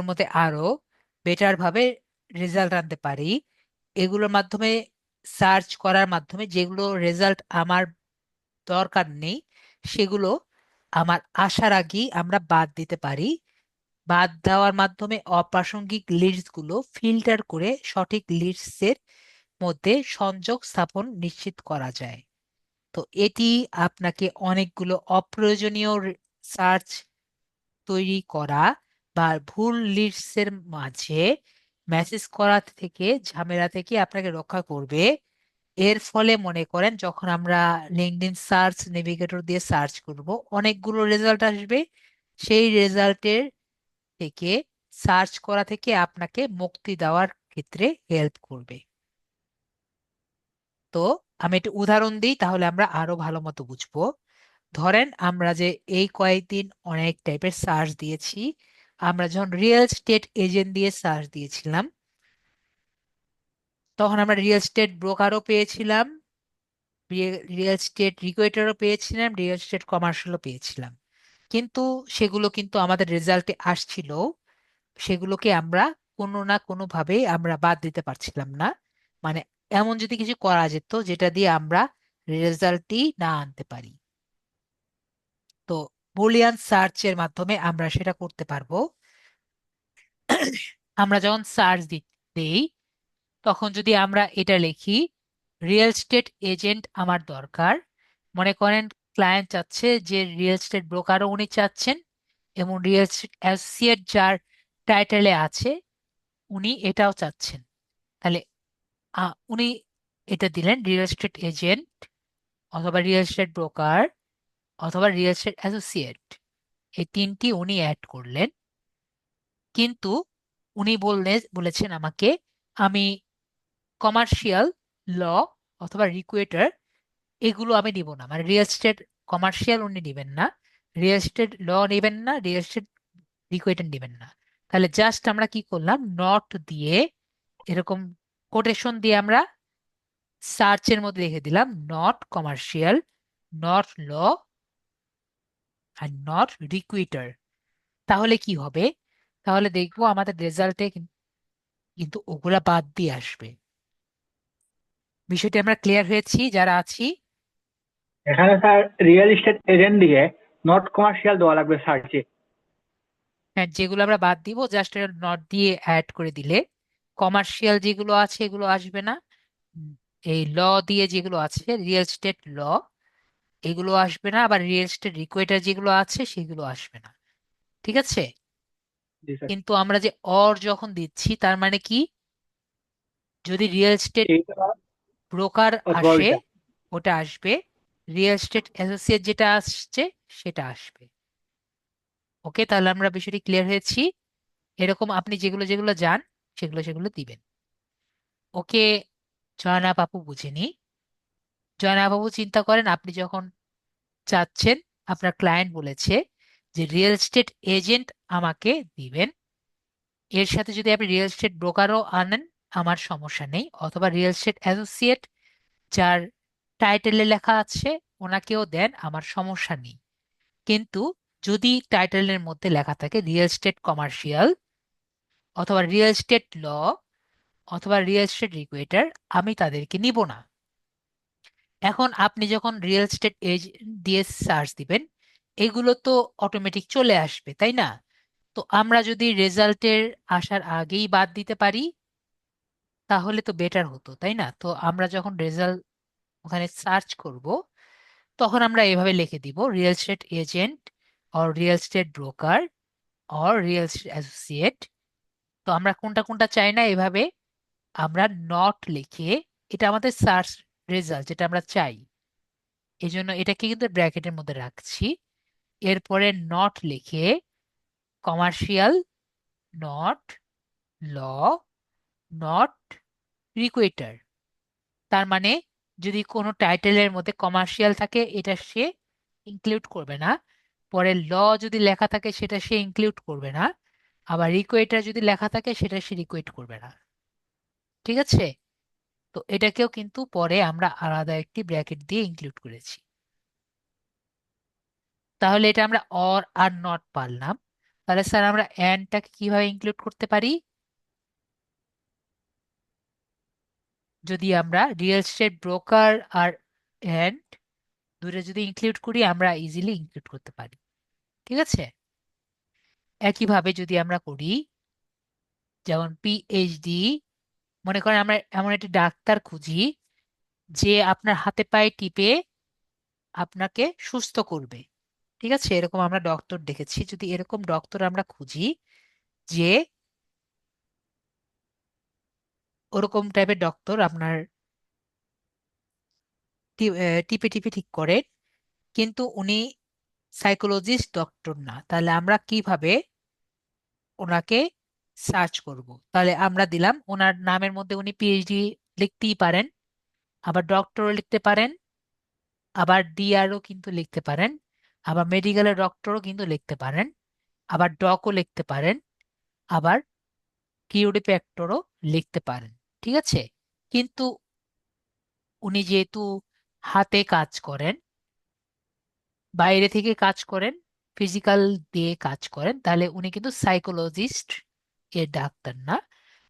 মধ্যে আরো বেটার ভাবে রেজাল্ট আনতে পারি। এগুলোর মাধ্যমে সার্চ করার মাধ্যমে যেগুলো রেজাল্ট আমার দরকার নেই সেগুলো আমার আসার আগেই আমরা বাদ দিতে পারি। বাদ দেওয়ার মাধ্যমে অপ্রাসঙ্গিক লিডস গুলো ফিল্টার করে সঠিক লিডস এর মধ্যে সংযোগ স্থাপন নিশ্চিত করা যায়। তো এটি আপনাকে অনেকগুলো অপ্রয়োজনীয় সার্চ তৈরি করা বা ভুল লিডস এর মাঝে মেসেজ করা থেকে, ঝামেলা থেকে আপনাকে রক্ষা করবে। এর ফলে মনে করেন যখন আমরা লিঙ্কডইন সার্চ নেভিগেটর দিয়ে সার্চ করব অনেকগুলো রেজাল্ট আসবে, সেই রেজাল্টের থেকে সার্চ করা থেকে আপনাকে মুক্তি দেওয়ার ক্ষেত্রে হেল্প করবে। তো আমি একটু উদাহরণ দিই, তাহলে আমরা আরো ভালো মতো বুঝবো। ধরেন আমরা যে এই কয়েকদিন অনেক টাইপের সার্চ দিয়েছি, আমরা যখন রিয়েল স্টেট এজেন্ট দিয়ে সার্চ দিয়েছিলাম, তখন আমরা রিয়েল স্টেট ব্রোকারও পেয়েছিলাম, রিয়েল স্টেট রিকুয়েটরও পেয়েছিলাম, রিয়েল স্টেট কমার্শিয়ালও পেয়েছিলাম। কিন্তু সেগুলো কিন্তু আমাদের রেজাল্টে আসছিল, সেগুলোকে আমরা কোনো না কোনো ভাবে আমরা বাদ দিতে পারছিলাম না। মানে এমন যদি কিছু করা যেত যেটা দিয়ে আমরা রেজাল্টই না আনতে পারি, তো বুলিয়ান সার্চের মাধ্যমে আমরা সেটা করতে পারবো। আমরা যখন সার্চ দিই, তখন যদি আমরা এটা লিখি, রিয়েল স্টেট এজেন্ট আমার দরকার, মনে করেন ক্লায়েন্ট চাচ্ছে যে রিয়েল স্টেট ব্রোকারও উনি চাচ্ছেন, এবং রিয়েল স্টেট অ্যাসোসিয়েট যার টাইটেলে আছে উনি এটাও চাচ্ছেন, তাহলে উনি এটা দিলেন রিয়েল এস্টেট এজেন্ট অথবা রিয়েল এস্টেট ব্রোকার অথবা রিয়েল এস্টেট অ্যাসোসিয়েট, এই তিনটি উনি অ্যাড করলেন। কিন্তু উনি বলেছেন আমাকে আমি কমার্শিয়াল, ল অথবা রিকুয়েটর এগুলো আমি দিব না, মানে রিয়েল এস্টেট কমার্শিয়াল উনি দিবেন না, রিয়েল এস্টেট ল নেবেন না, রিয়েল এস্টেট রিকুয়েটর নেবেন না। তাহলে জাস্ট আমরা কি করলাম, নট দিয়ে এরকম কোটেশন দিয়ে আমরা সার্চের মধ্যে লিখে দিলাম নট কমার্শিয়াল, নট ল, আর নট রিকুইটার। তাহলে কি হবে? তাহলে দেখবো আমাদের রেজাল্টে কিন্তু ওগুলা বাদ দিয়ে আসবে। বিষয়টি আমরা ক্লিয়ার হয়েছি যারা আছি? এখানে স্যার রিয়েল এস্টেট এজেন্ট দিয়ে নট কমার্শিয়াল দেওয়া লাগবে সার্চে। হ্যাঁ, যেগুলো আমরা বাদ দিব জাস্ট নট দিয়ে অ্যাড করে দিলে কমার্শিয়াল যেগুলো আছে এগুলো আসবে না। উম, এই ল দিয়ে যেগুলো আছে, রিয়েল স্টেট ল, এগুলো আসবে না, আবার রিয়েল স্টেট রিকুয়েটার যেগুলো আছে সেগুলো আসবে না। ঠিক আছে? জি স্যার। কিন্তু আমরা যে অর যখন দিচ্ছি তার মানে কি, যদি রিয়েল এস্টেট এইটা ব্রোকার অথবা আসে ওইটা। ওটা আসবে, রিয়েল এস্টেট অ্যাসোসিয়েট যেটা আসছে সেটা আসবে। ওকে, তাহলে আমরা বিষয়টি ক্লিয়ার হয়েছি। এরকম আপনি যেগুলো যেগুলো যান সেগুলো সেগুলো দিবেন। ওকে, জয়না বাবু বুঝেনি। জয়না বাবু চিন্তা করেন আপনি যখন চাচ্ছেন, আপনার ক্লায়েন্ট বলেছে যে রিয়েল এস্টেট এজেন্ট আমাকে দিবেন, এর সাথে যদি আপনি রিয়েল এস্টেট ব্রোকারও আনেন আমার সমস্যা নেই, অথবা রিয়েল এস্টেট অ্যাসোসিয়েট যার টাইটেলে লেখা আছে ওনাকেও দেন, আমার সমস্যা নেই। কিন্তু যদি টাইটেলের মধ্যে লেখা থাকে রিয়েল এস্টেট কমার্শিয়াল অথবা রিয়েল এস্টেট ল অথবা রিয়েল এস্টেট রিকুয়েটার, আমি তাদেরকে নিব না। এখন আপনি যখন রিয়েল এস্টেট দিয়ে সার্চ দিবেন, এগুলো তো অটোমেটিক চলে আসবে, তাই না? তো আমরা যদি রেজাল্টের আসার আগেই বাদ দিতে পারি তাহলে তো বেটার হতো, তাই না? তো আমরা যখন রেজাল্ট ওখানে সার্চ করব, তখন আমরা এভাবে লিখে দিব real estate agent or real estate broker or real estate associate. তো আমরা কোনটা কোনটা চাই না, এভাবে আমরা নট লিখে, এটা আমাদের সার্চ রেজাল্ট যেটা আমরা চাই, এই জন্য এটাকে কিন্তু ব্র্যাকেটের মধ্যে রাখছি। এরপরে নট লিখে কমার্শিয়াল, নট ল, নট রিকুয়েটার। তার মানে যদি কোনো টাইটেলের মধ্যে কমার্শিয়াল থাকে এটা সে ইনক্লুড করবে না, পরে ল যদি লেখা থাকে সেটা সে ইনক্লুড করবে না, আবার রিকোয়েটার যদি লেখা থাকে সেটা সে রিকোয়েট করবে না। ঠিক আছে? তো এটাকেও কিন্তু পরে আমরা আলাদা একটি ব্র্যাকেট দিয়ে ইনক্লুড করেছি। তাহলে এটা আমরা অর আর নট পারলাম। তাহলে স্যার আমরা অ্যান্ডটাকে কিভাবে ইনক্লুড করতে পারি? যদি আমরা রিয়েল এস্টেট ব্রোকার আর অ্যান্ড দুটো যদি ইনক্লুড করি আমরা ইজিলি ইনক্লুড করতে পারি। ঠিক আছে? একইভাবে যদি আমরা করি, যেমন পিএইচডি, মনে করেন আমরা এমন একটি ডাক্তার খুঁজি যে আপনার হাতে পায়ে টিপে আপনাকে সুস্থ করবে। ঠিক আছে, এরকম আমরা ডক্টর দেখেছি, যদি এরকম ডক্টর আমরা খুঁজি যে ওরকম টাইপের ডক্টর আপনার টিপে টিপে ঠিক করে, কিন্তু উনি সাইকোলজিস্ট ডক্টর না, তাহলে আমরা কিভাবে ওনাকে সার্চ করব। তাহলে আমরা দিলাম ওনার নামের মধ্যে উনি পিএইচডি লিখতেই পারেন, আবার ডক্টরও লিখতে পারেন, আবার ডিআরও কিন্তু লিখতে পারেন, আবার মেডিকেলের ডক্টরও কিন্তু লিখতে পারেন, আবার ডকও লিখতে পারেন, আবার কিউডি ফ্যাক্টরও লিখতে পারেন। ঠিক আছে, কিন্তু উনি যেহেতু হাতে কাজ করেন, বাইরে থেকে কাজ করেন, ফিজিক্যাল দিয়ে কাজ করেন, তাহলে উনি কিন্তু সাইকোলজিস্ট এর ডাক্তার না,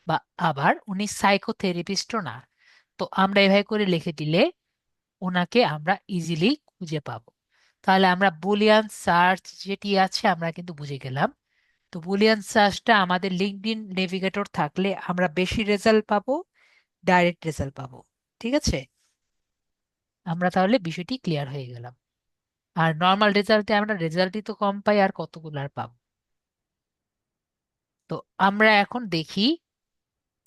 বা আবার উনি সাইকোথেরাপিস্টও না। তো আমরা এভাবে করে লিখে দিলে ওনাকে আমরা ইজিলি খুঁজে পাবো। তাহলে আমরা বুলিয়ান সার্চ যেটি আছে আমরা কিন্তু বুঝে গেলাম। তো বুলিয়ান সার্চটা আমাদের লিঙ্কডইন নেভিগেটর থাকলে আমরা বেশি রেজাল্ট পাবো, ডাইরেক্ট রেজাল্ট পাবো। ঠিক আছে, আমরা তাহলে বিষয়টি ক্লিয়ার হয়ে গেলাম। আর নর্মাল রেজাল্টে আমরা রেজাল্টই তো কম পাই, আর কতগুলো আর পাবো। তো আমরা এখন দেখি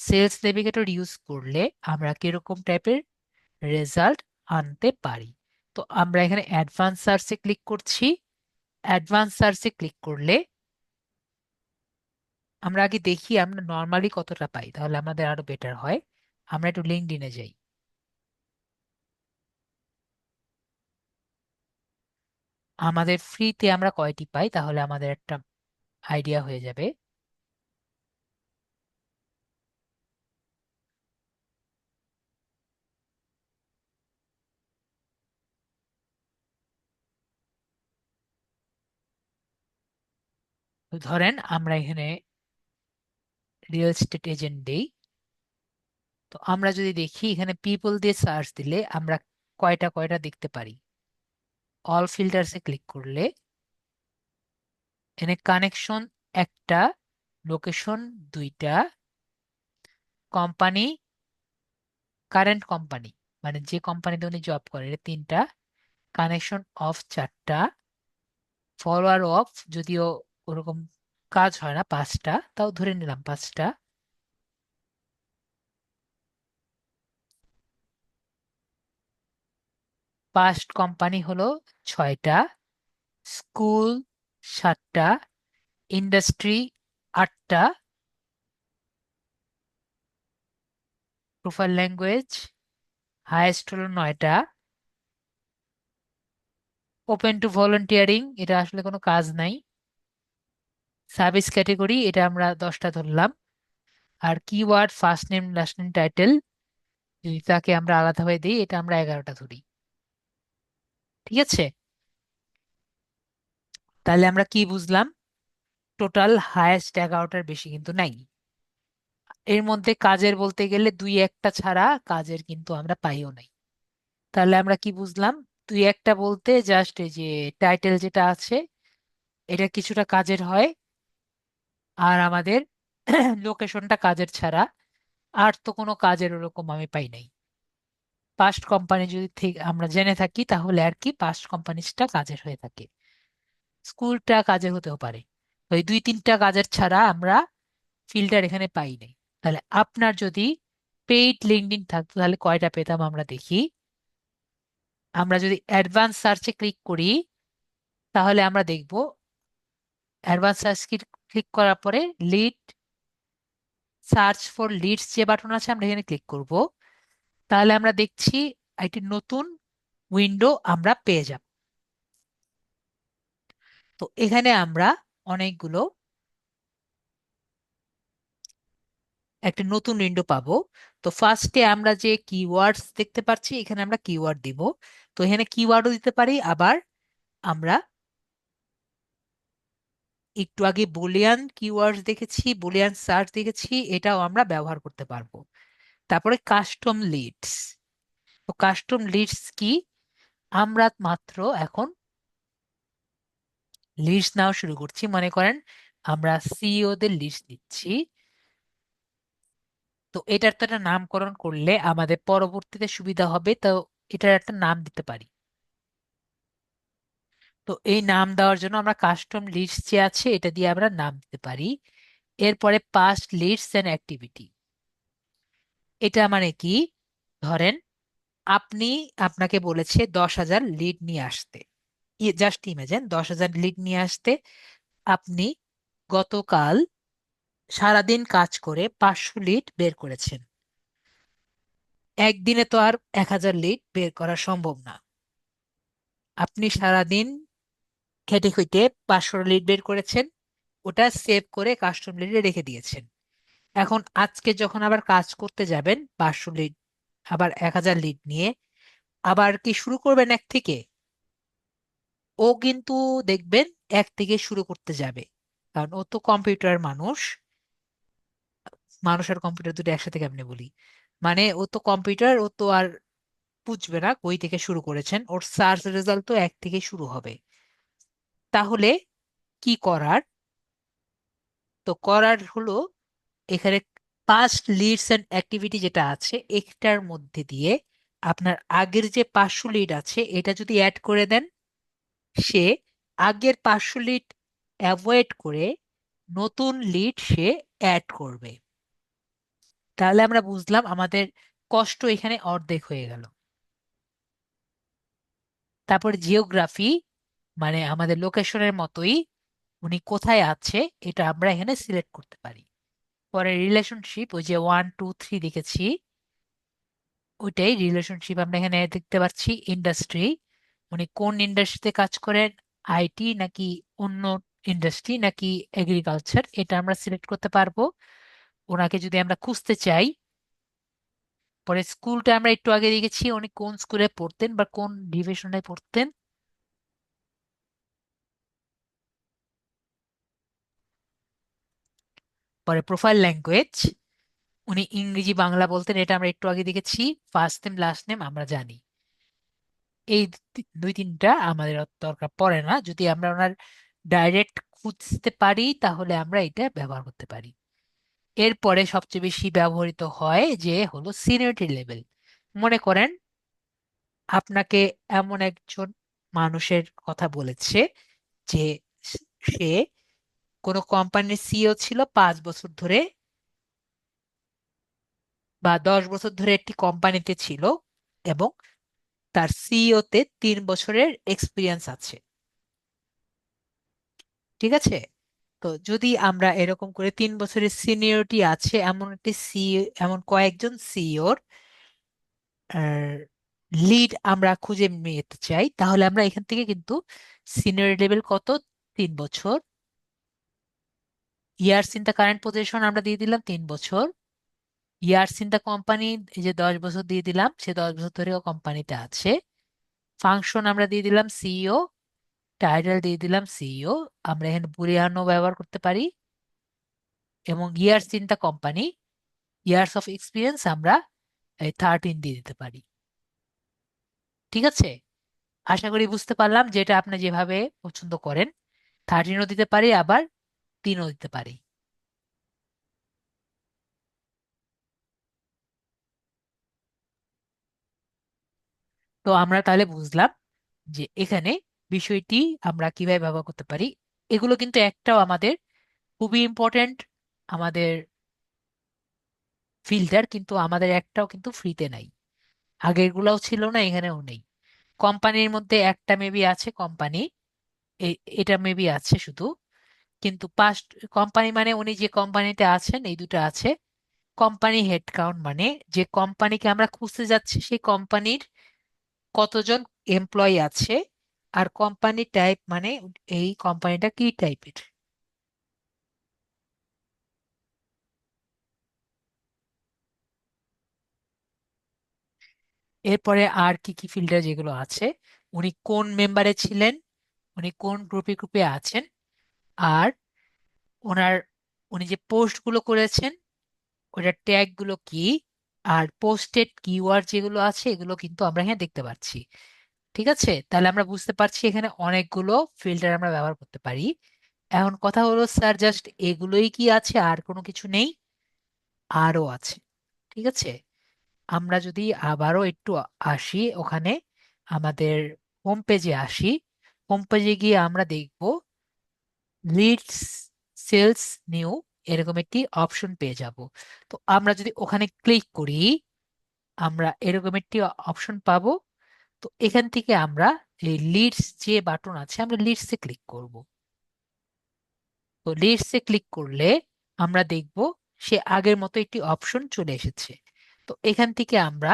সেলস নেভিগেটর ইউজ করলে আমরা কিরকম টাইপের রেজাল্ট আনতে পারি। তো আমরা এখানে অ্যাডভান্স সার্চে ক্লিক করছি। অ্যাডভান্স সার্চে ক্লিক করলে আমরা আগে দেখি আমরা নর্মালি কতটা পাই, তাহলে আমাদের আরো বেটার হয়। আমরা একটু লিঙ্কডইনে যাই। আমাদের ফ্রিতে আমরা কয়টি পাই তাহলে আমাদের একটা আইডিয়া হয়ে যাবে। তো ধরেন আমরা এখানে রিয়েল এস্টেট এজেন্ট দেই। তো আমরা যদি দেখি এখানে পিপল দিয়ে সার্চ দিলে আমরা কয়টা কয়টা দেখতে পারি। অল ফিল্টারসে ক্লিক করলে এখানে কানেকশন একটা, লোকেশন দুইটা, কোম্পানি, কারেন্ট কোম্পানি মানে যে কোম্পানিতে উনি জব করে এটা তিনটা, কানেকশন অফ চারটা, ফলোয়ার অফ যদিও ওরকম কাজ হয় না পাঁচটা, তাও ধরে নিলাম পাঁচটা, পাস্ট কোম্পানি হলো ছয়টা, স্কুল সাতটা, ইন্ডাস্ট্রি আটটা, প্রোফাইল ল্যাঙ্গুয়েজ হাইয়েস্ট হলো নয়টা, ওপেন টু ভলেন্টিয়ারিং এটা আসলে কোনো কাজ নাই, সার্ভিস ক্যাটেগরি এটা আমরা 10টা ধরলাম, আর keyword first name last name title যদি তাকে আমরা আলাদাভাবে দিই এটা আমরা 11টা ধরি। ঠিক আছে, তাহলে আমরা কি বুঝলাম, টোটাল হায়েস্ট 11টার বেশি কিন্তু নাই। এর মধ্যে কাজের বলতে গেলে দুই একটা ছাড়া কাজের কিন্তু আমরা পাইও নাই। তাহলে আমরা কি বুঝলাম, দুই একটা বলতে জাস্ট এই যে টাইটেল যেটা আছে এটা কিছুটা কাজের হয়, আর আমাদের লোকেশনটা কাজের ছাড়া আর তো কোনো কাজের ওরকম আমি পাই নাই। পাস্ট কোম্পানি যদি আমরা জেনে থাকি তাহলে আর কি পাস্ট কোম্পানিটা কাজের হয়ে থাকে, স্কুলটা কাজের হতেও পারে। তো এই দুই তিনটা কাজের ছাড়া আমরা ফিল্টার এখানে পাই নাই। তাহলে আপনার যদি পেইড লিঙ্কডইন থাকতো তাহলে কয়টা পেতাম আমরা দেখি। আমরা যদি অ্যাডভান্স সার্চে ক্লিক করি তাহলে আমরা দেখব অ্যাডভান্স সার্চ ক্লিক করার পরে লিড, সার্চ ফর লিডস যে বাটন আছে আমরা এখানে ক্লিক করব। তাহলে আমরা দেখছি একটি নতুন উইন্ডো আমরা পেয়ে যাব। তো এখানে আমরা অনেকগুলো একটা নতুন উইন্ডো পাবো। তো ফার্স্টে আমরা যে কিওয়ার্ডস দেখতে পাচ্ছি এখানে আমরা কিওয়ার্ড দিব। তো এখানে কিওয়ার্ডও দিতে পারি, আবার আমরা একটু আগে বুলিয়ান কিওয়ার্ডস দেখেছি, বুলিয়ান সার্চ দেখেছি, এটাও আমরা ব্যবহার করতে পারবো। তারপরে কাস্টম লিডস। তো কাস্টম লিডস কি, আমরা মাত্র এখন লিস্ট নাও শুরু করছি, মনে করেন আমরা সিইও দের লিস্ট দিচ্ছি। তো এটার তো একটা নামকরণ করলে আমাদের পরবর্তীতে সুবিধা হবে, তো এটার একটা নাম দিতে পারি। তো এই নাম দেওয়ার জন্য আমরা কাস্টম লিস্ট যে আছে এটা দিয়ে আমরা নাম দিতে পারি। এরপরে পাস্ট লিস্টস এন্ড অ্যাক্টিভিটি, এটা মানে কি, ধরেন আপনি, আপনাকে বলেছে 10,000 লিড নিয়ে আসতে, জাস্ট ইমেজিন 10,000 লিড নিয়ে আসতে। আপনি গতকাল সারাদিন কাজ করে 500 লিড বের করেছেন। একদিনে তো আর 1000 লিড বের করা সম্ভব না। আপনি সারাদিন খেটে খুঁটে 500 লিড বের করেছেন, ওটা সেভ করে কাস্টম লিডে রেখে দিয়েছেন। এখন আজকে যখন আবার কাজ করতে যাবেন 500 লিড আবার 1000 লিড নিয়ে, আবার কি শুরু করবেন এক থেকে? ও কিন্তু দেখবেন এক থেকে শুরু করতে যাবে, কারণ ও তো কম্পিউটার মানুষ। মানুষ আর কম্পিউটার দুটো একসাথে কেমনে বলি, মানে ও তো কম্পিউটার, ও তো আর বুঝবে না কই থেকে শুরু করেছেন, ওর সার্চ রেজাল্ট তো এক থেকে শুরু হবে। তাহলে কি করার? তো করার হলো, এখানে পাস্ট লিডস এন্ড অ্যাক্টিভিটি যেটা আছে এটার মধ্যে দিয়ে আপনার আগের যে 500 লিড আছে এটা যদি অ্যাড করে দেন, সে আগের 500 লিড অ্যাভয়েড করে নতুন লিড সে অ্যাড করবে। তাহলে আমরা বুঝলাম আমাদের কষ্ট এখানে অর্ধেক হয়ে গেল। তারপর জিওগ্রাফি, মানে আমাদের লোকেশনের মতোই উনি কোথায় আছে এটা আমরা এখানে সিলেক্ট করতে পারি। পরে রিলেশনশিপ, ওই যে 1 2 3 দেখেছি, ওইটাই রিলেশনশিপ আমরা এখানে দেখতে পাচ্ছি। ইন্ডাস্ট্রি, উনি কোন ইন্ডাস্ট্রিতে কাজ করেন, আইটি নাকি অন্য ইন্ডাস্ট্রি নাকি এগ্রিকালচার, এটা আমরা সিলেক্ট করতে পারবো। ওনাকে যদি আমরা খুঁজতে চাই, পরে স্কুলটা আমরা একটু আগে দেখেছি উনি কোন স্কুলে পড়তেন বা কোন ডিভিশনে পড়তেন। পরে প্রোফাইল ল্যাঙ্গুয়েজ, উনি ইংরেজি বাংলা বলতেন, এটা আমরা একটু আগে দেখেছি। ফার্স্ট নেম লাস্ট নেম আমরা জানি। এই দুই তিনটা আমাদের অত দরকার পড়ে না, যদি আমরা ওনার ডাইরেক্ট খুঁজতে পারি তাহলে আমরা এটা ব্যবহার করতে পারি। এরপরে সবচেয়ে বেশি ব্যবহৃত হয় যে হলো সিনিয়রিটি লেভেল। মনে করেন আপনাকে এমন একজন মানুষের কথা বলেছে যে সে কোনো কোম্পানির সিইও ছিল 5 বছর ধরে বা 10 বছর ধরে একটি কোম্পানিতে ছিল, এবং তার সিইও তে 3 বছরের এক্সপিরিয়েন্স আছে। ঠিক আছে? তো যদি আমরা এরকম করে 3 বছরের সিনিয়রিটি আছে এমন একটি সিইও, এমন কয়েকজন সিইওর লিড আমরা খুঁজে পেতে চাই, তাহলে আমরা এখান থেকে কিন্তু সিনিয়র লেভেল কত, 3 বছর, years in the current position আমরা দিয়ে দিলাম 3 বছর, ইয়ার্স ইন দ্য কোম্পানি এই যে 10 বছর দিয়ে দিলাম, সে 10 বছর ধরে কোম্পানিতে আছে। ফাংশন আমরা দিয়ে দিলাম সিইও, টাইটেল দিয়ে দিলাম সিইও, আমরা এখানে বুলিয়ানও ব্যবহার করতে পারি। এবং years in the company, years of experience আমরা 13 দিয়ে দিতে পারি। ঠিক আছে? আশা করি বুঝতে পারলাম, যেটা আপনি যেভাবে পছন্দ করেন। 13ও দিতে পারি, আবার 3ও দিতে পারি। তো আমরা তাহলে বুঝলাম যে এখানে বিষয়টি আমরা কিভাবে ব্যবহার করতে পারি। এগুলো কিন্তু একটাও আমাদের খুবই ইম্পর্টেন্ট, আমাদের ফিল্টার, কিন্তু আমাদের একটাও কিন্তু ফ্রিতে নাই। আগেরগুলোও ছিল না, এখানেও নেই। কোম্পানির মধ্যে একটা মেবি আছে, কোম্পানি এটা মেবি আছে শুধু, কিন্তু পাস্ট কোম্পানি মানে উনি যে কোম্পানিতে আছেন এই দুটো আছে। কোম্পানি হেড কাউন্ট মানে যে কোম্পানিকে আমরা খুঁজতে যাচ্ছি সেই কোম্পানির কতজন এমপ্লয়ি আছে। আর কোম্পানি টাইপ মানে এই কোম্পানিটা কি টাইপের। এরপরে আর কি কি ফিল্টার যেগুলো আছে, উনি কোন মেম্বারে ছিলেন, উনি কোন গ্রুপে আছেন, আর ওনার উনি যে পোস্ট গুলো করেছেন ওটার ট্যাগ গুলো কি, আর পোস্টেড কিওয়ার্ড যেগুলো আছে এগুলো কিন্তু আমরা এখানে দেখতে পাচ্ছি। ঠিক আছে? তাহলে আমরা বুঝতে পারছি এখানে অনেকগুলো ফিল্টার আমরা ব্যবহার করতে পারি। এখন কথা হলো স্যার, জাস্ট এগুলোই কি আছে আর কোনো কিছু নেই? আরো আছে। ঠিক আছে? আমরা যদি আবারও একটু আসি ওখানে, আমাদের হোম পেজে আসি। হোম পেজে গিয়ে আমরা দেখব লিডস সেলস নিউ, এরকম একটি অপশন পেয়ে যাব। তো আমরা যদি ওখানে ক্লিক করি আমরা এরকম একটি অপশন পাবো। তো এখান থেকে আমরা এই লিডস যে বাটন আছে আমরা লিডসে ক্লিক করব। তো লিডসে ক্লিক করলে আমরা দেখব সে আগের মতো একটি অপশন চলে এসেছে। তো এখান থেকে আমরা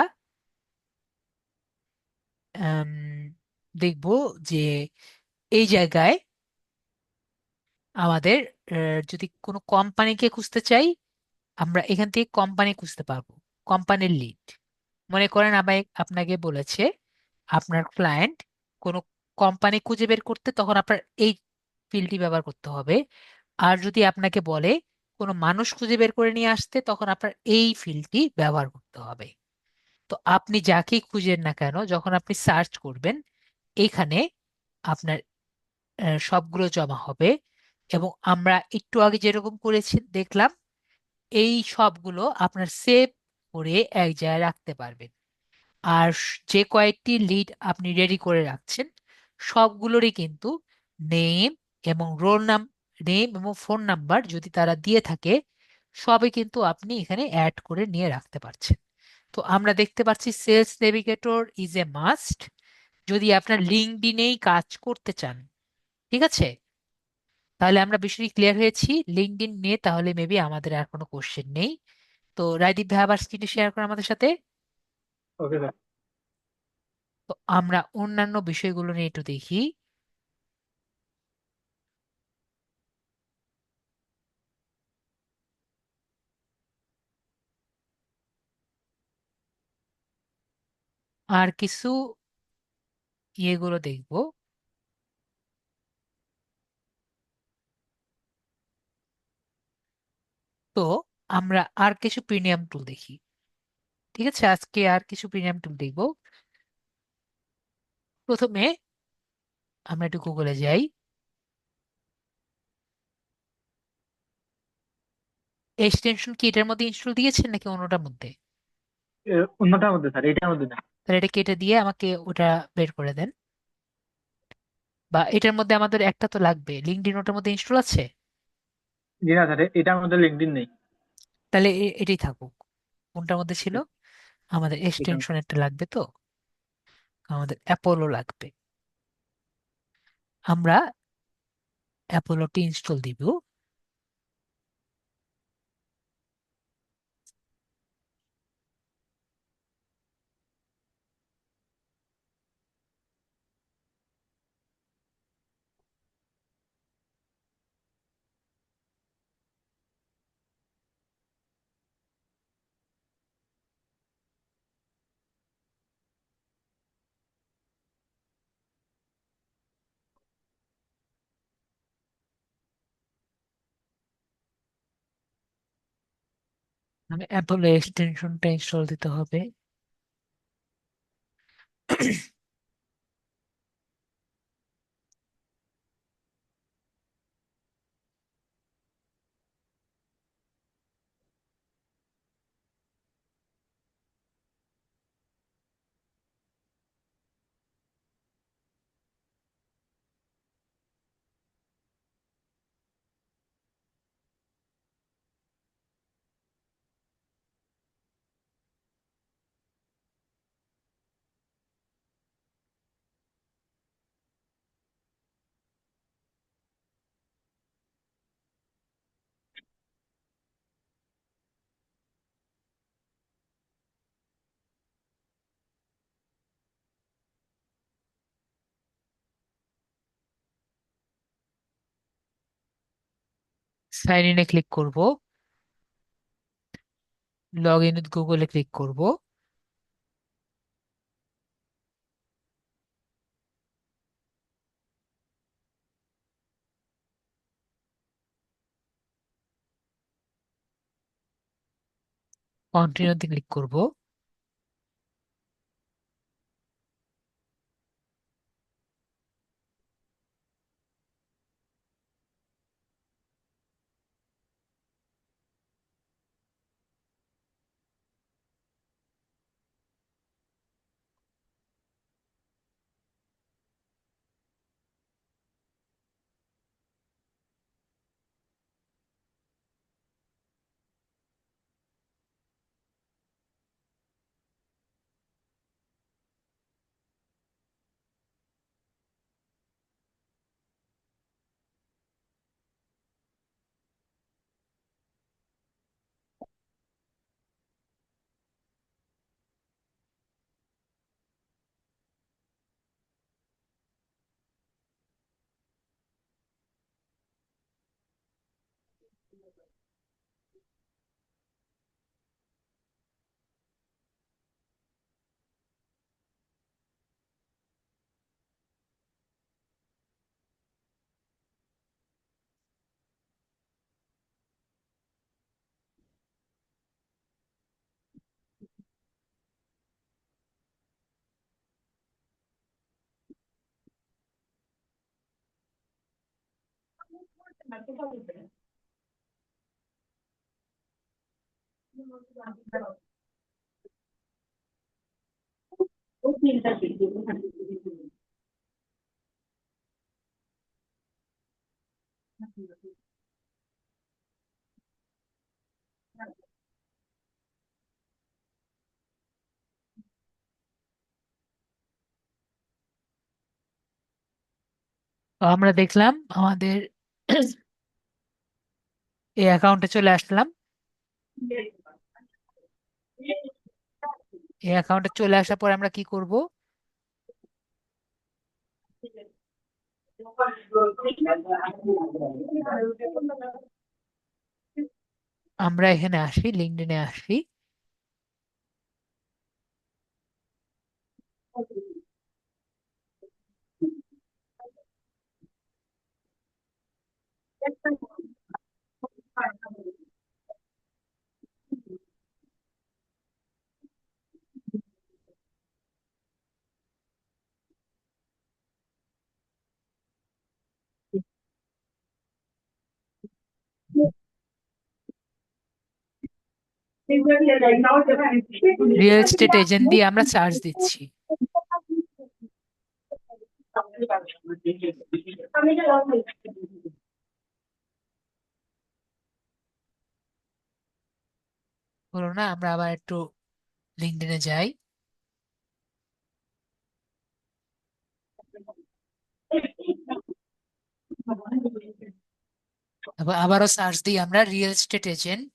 আম, দেখব যে এই জায়গায় আমাদের যদি কোনো কোম্পানিকে খুঁজতে চাই, আমরা এখান থেকে কোম্পানি খুঁজতে পারবো, কোম্পানির লিড। মনে করেন আপনাকে বলেছে আপনার ক্লায়েন্ট কোনো কোম্পানি খুঁজে বের করতে, তখন আপনার এই ফিল্ডটি ব্যবহার করতে হবে। আর যদি আপনাকে বলে কোনো মানুষ খুঁজে বের করে নিয়ে আসতে, তখন আপনার এই ফিল্ডটি ব্যবহার করতে হবে। তো আপনি যাকেই খুঁজেন না কেন, যখন আপনি সার্চ করবেন এইখানে আপনার সবগুলো জমা হবে। এবং আমরা একটু আগে যেরকম করেছি দেখলাম, এই সবগুলো আপনার সেভ করে এক জায়গায় রাখতে পারবেন। আর যে কয়েকটি লিড আপনি রেডি করে রাখছেন, সবগুলোরই কিন্তু নেম এবং নেম এবং ফোন নাম্বার যদি তারা দিয়ে থাকে, সবই কিন্তু আপনি এখানে অ্যাড করে নিয়ে রাখতে পারছেন। তো আমরা দেখতে পাচ্ছি Sales Navigator is a must যদি আপনার লিঙ্কডইনেই কাজ করতে চান। ঠিক আছে, তাহলে আমরা বিষয়টি ক্লিয়ার হয়েছি লিঙ্কডইন নিয়ে। তাহলে মেবি আমাদের আর কোনো কোশ্চেন নেই। তো রায়দীপ ভাই আবার স্ক্রিনটি শেয়ার করেন আমাদের সাথে। Okay sir. তো আমরা অন্যান্য বিষয়গুলো নিয়ে একটু দেখি। আর কিছু ইয়েগুলো দেখবো। তো আমরা আর কিছু প্রিমিয়াম টুল দেখি। ঠিক আছে, আজকে আর কিছু প্রিমিয়াম টুল দেখবো। প্রথমে আমরা একটু গুগলে যাই। এক্সটেনশন কি এটার মধ্যে ইনস্টল দিয়েছেন নাকি অন্যটার মধ্যে? অন্যটার মধ্যে স্যার, এটার মধ্যে না। তাহলে এটা কেটে দিয়ে আমাকে ওটা বের করে দেন। বা এটার মধ্যে আমাদের একটা তো লাগবে, লিঙ্কডইন ওটার মধ্যে ইনস্টল আছে। জি না স্যার, এটার মধ্যে লিঙ্কডইন নেই। তাহলে এটাই থাকুক। কোনটার মধ্যে ছিল? আমাদের এখানে এক্সটেনশন একটা লাগবে তো, আমাদের অ্যাপোলো লাগবে। আমরা অ্যাপোলোটি ইনস্টল দিব। মানে অ্যাপোলো এক্সটেনশনটা ইনস্টল দিতে হবে। সাইন ইনে ক্লিক করব, লগ ইন উইথ গুগলে ক্লিক করব। কন্টিনিউতে ক্লিক করব। তো আমরা দেখলাম আমাদের এই অ্যাকাউন্টে চলে আসলাম। এই অ্যাকাউন্টে চলে আসার পর আমরা কি করব? আমরা এখানে আসি, লিঙ্কডইনে আসি। রিয়েল এস্টেট এজেন্ট দিয়ে আমরা চার্জ দিচ্ছি। হলো না? আমরা আবার একটু লিঙ্কডইনে যাই। তারপর আবারও সার্চ দিই আমরা রিয়েল এস্টেট এজেন্ট।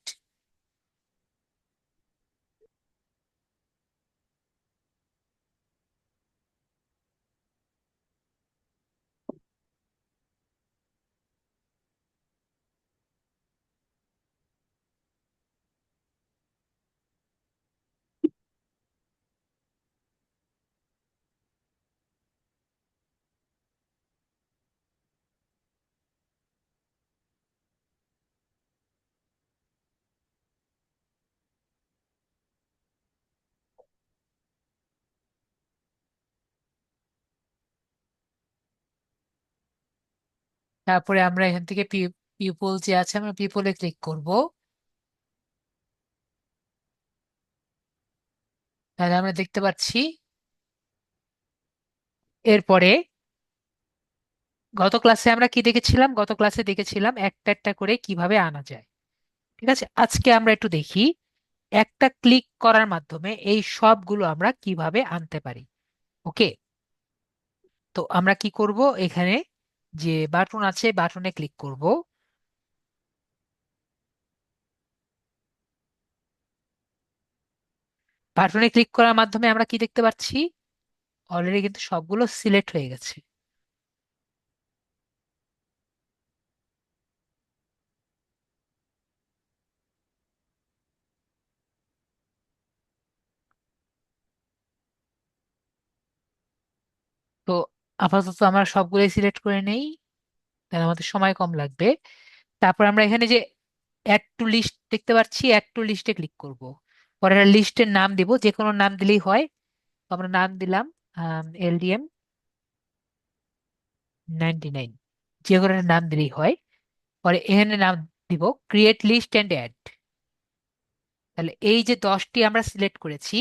তারপরে আমরা এখান থেকে পিপল যে আছে, আমরা পিপলে ক্লিক করব। তাহলে আমরা দেখতে পাচ্ছি এরপরে গত ক্লাসে আমরা কি দেখেছিলাম? গত ক্লাসে দেখেছিলাম একটা একটা করে কিভাবে আনা যায়। ঠিক আছে, আজকে আমরা একটু দেখি একটা ক্লিক করার মাধ্যমে এই সবগুলো আমরা কিভাবে আনতে পারি। ওকে, তো আমরা কি করব? এখানে যে বাটন আছে বাটনে ক্লিক করব। বাটনে ক্লিক করার মাধ্যমে আমরা কি দেখতে পাচ্ছি? অলরেডি কিন্তু সবগুলো সিলেক্ট হয়ে গেছে। তো আপাতত আমরা সবগুলোই সিলেক্ট করে নেই, তাহলে আমাদের সময় কম লাগবে। তারপর আমরা এখানে যে অ্যাড টু লিস্ট দেখতে পাচ্ছি, অ্যাড টু লিস্টে ক্লিক করব। পরে একটা লিস্টের নাম দিব, যে কোনো নাম দিলেই হয়। তো আমরা নাম দিলাম LDM 99, যে কোনো একটা নাম দিলেই হয়। পরে এখানে নাম দিব ক্রিয়েট লিস্ট অ্যান্ড অ্যাড। তাহলে এই যে 10টি আমরা সিলেক্ট করেছি,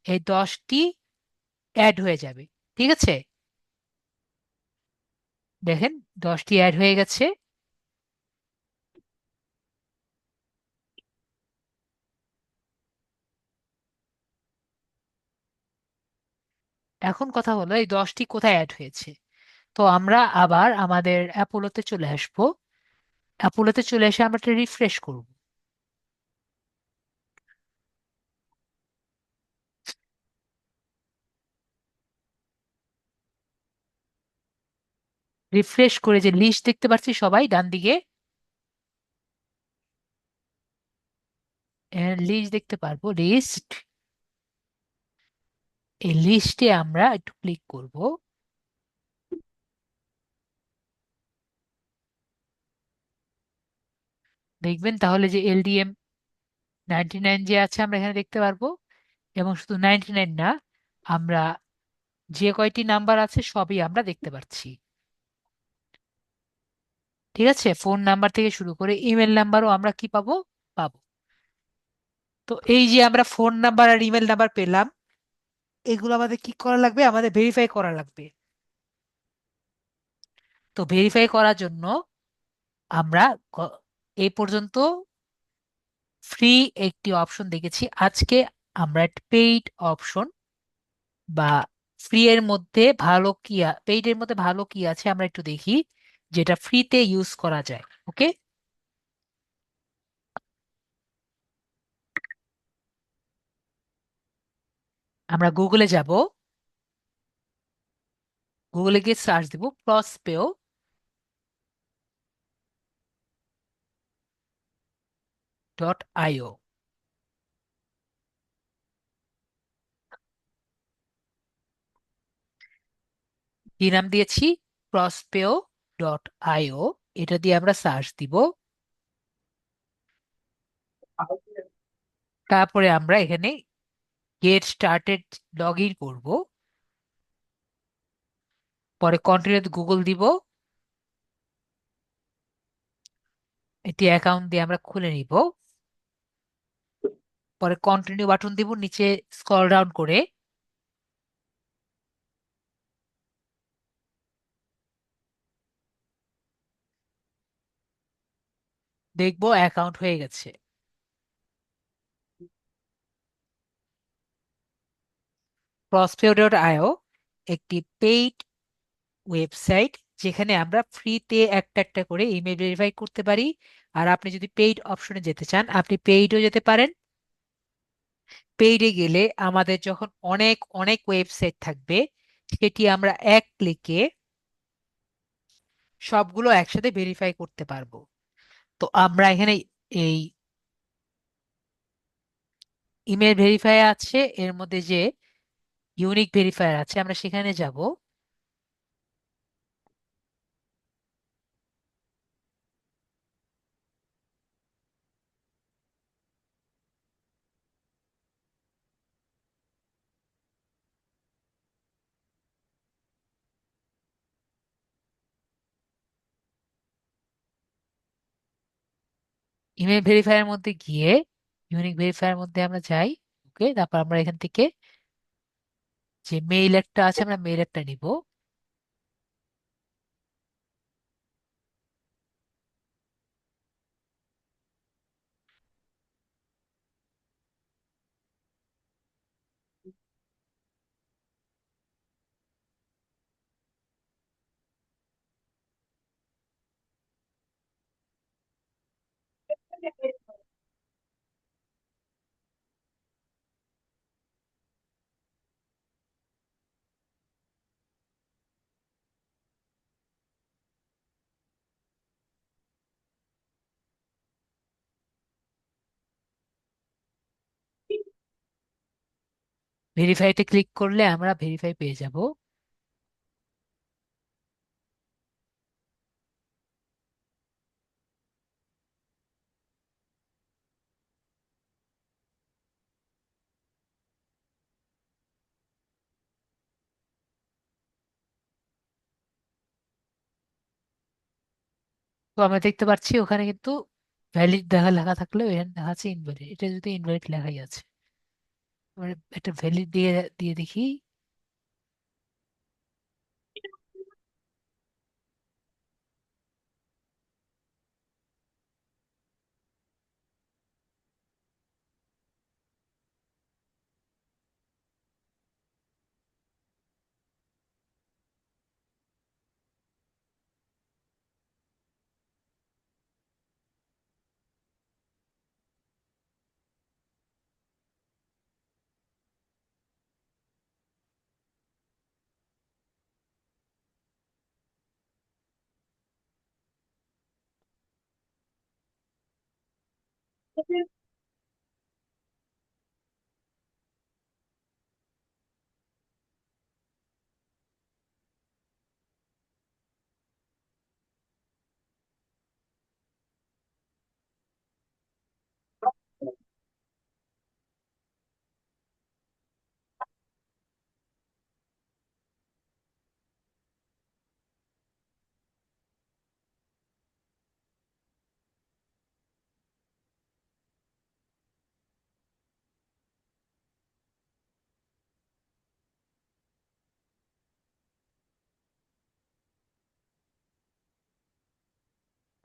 এই 10টি অ্যাড হয়ে যাবে। ঠিক আছে, দেখেন 10টি অ্যাড হয়ে গেছে। এখন কথা হলো এই 10টি কোথায় অ্যাড হয়েছে। তো আমরা আবার আমাদের অ্যাপোলোতে চলে আসবো। অ্যাপোলোতে চলে এসে আমরা একটা রিফ্রেশ করব। রিফ্রেশ করে যে লিস্ট দেখতে পাচ্ছি সবাই ডান দিকে, লিস্ট দেখতে পারবো, লিস্ট। এই লিস্টে আমরা একটু ক্লিক করব। দেখবেন তাহলে যে এলডিএম 99 যে আছে আমরা এখানে দেখতে পারবো। এবং শুধু 99 না, আমরা যে কয়টি নাম্বার আছে সবই আমরা দেখতে পাচ্ছি। ঠিক আছে, ফোন নাম্বার থেকে শুরু করে ইমেল নাম্বারও আমরা কি পাবো, পাবো। তো এই যে আমরা ফোন নাম্বার আর ইমেল নাম্বার পেলাম, এগুলো আমাদের কি করা লাগবে, আমাদের ভেরিফাই করা লাগবে। তো ভেরিফাই করার জন্য আমরা এই পর্যন্ত ফ্রি একটি অপশন দেখেছি। আজকে আমরা পেইড অপশন বা ফ্রি এর মধ্যে ভালো কি, পেইড এর মধ্যে ভালো কি আছে আমরা একটু দেখি, যেটা ফ্রিতে ইউজ করা যায়। ওকে, আমরা গুগলে যাব। গুগলে গিয়ে সার্চ দিব প্রসপেও .io। কি নাম দিয়েছি, prospeo.io। এটা দিয়ে আমরা সার্চ দিব। তারপরে আমরা এখানে গেট স্টার্টেড লগ ইন করবো। পরে কন্টিনিউ গুগল দিব। এটি অ্যাকাউন্ট দিয়ে আমরা খুলে নিব। পরে কন্টিনিউ বাটন দিব নিচে স্ক্রল ডাউন করে। দেখবো অ্যাকাউন্ট হয়ে গেছে। prospeo.io একটি পেইড ওয়েবসাইট, যেখানে আমরা ফ্রিতে একটা একটা করে ইমেল ভেরিফাই করতে পারি। আর আপনি যদি পেইড অপশনে যেতে চান, আপনি পেইডও যেতে পারেন। পেইডে গেলে আমাদের যখন অনেক অনেক ওয়েবসাইট থাকবে, সেটি আমরা এক ক্লিকে সবগুলো একসাথে ভেরিফাই করতে পারবো। তো আমরা এখানে এই ইমেল ভেরিফাই আছে, এর মধ্যে যে ইউনিক ভেরিফায়ার আছে আমরা সেখানে যাব। ইমেল ভেরিফায়ার মধ্যে গিয়ে ইউনিক ভেরিফায়ার মধ্যে আমরা যাই। ওকে, তারপর আমরা এখান থেকে যে মেইল একটা আছে আমরা মেইল একটা নিব। ভেরিফাইতে ক্লিক করলে আমরা ভেরিফাই পেয়ে যাব। তো আমরা দেখতে পাচ্ছি ওখানে কিন্তু ভ্যালিড দেখা লেখা থাকলেও এখানে দেখা যাচ্ছে ইনভ্যালিড। এটা যদি ইনভ্যালিড লেখাই আছে, এবারে একটা ভ্যালিড দিয়ে দিয়ে দেখি।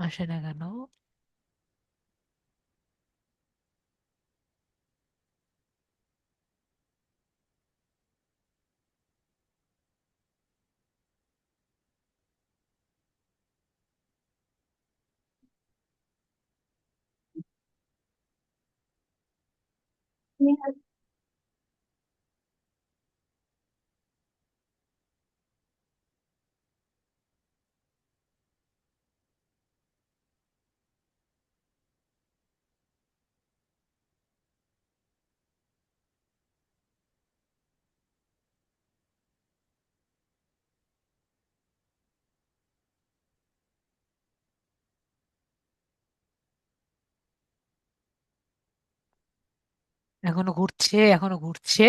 আসে না কেন? এখনো ঘুরছে, এখনো ঘুরছে।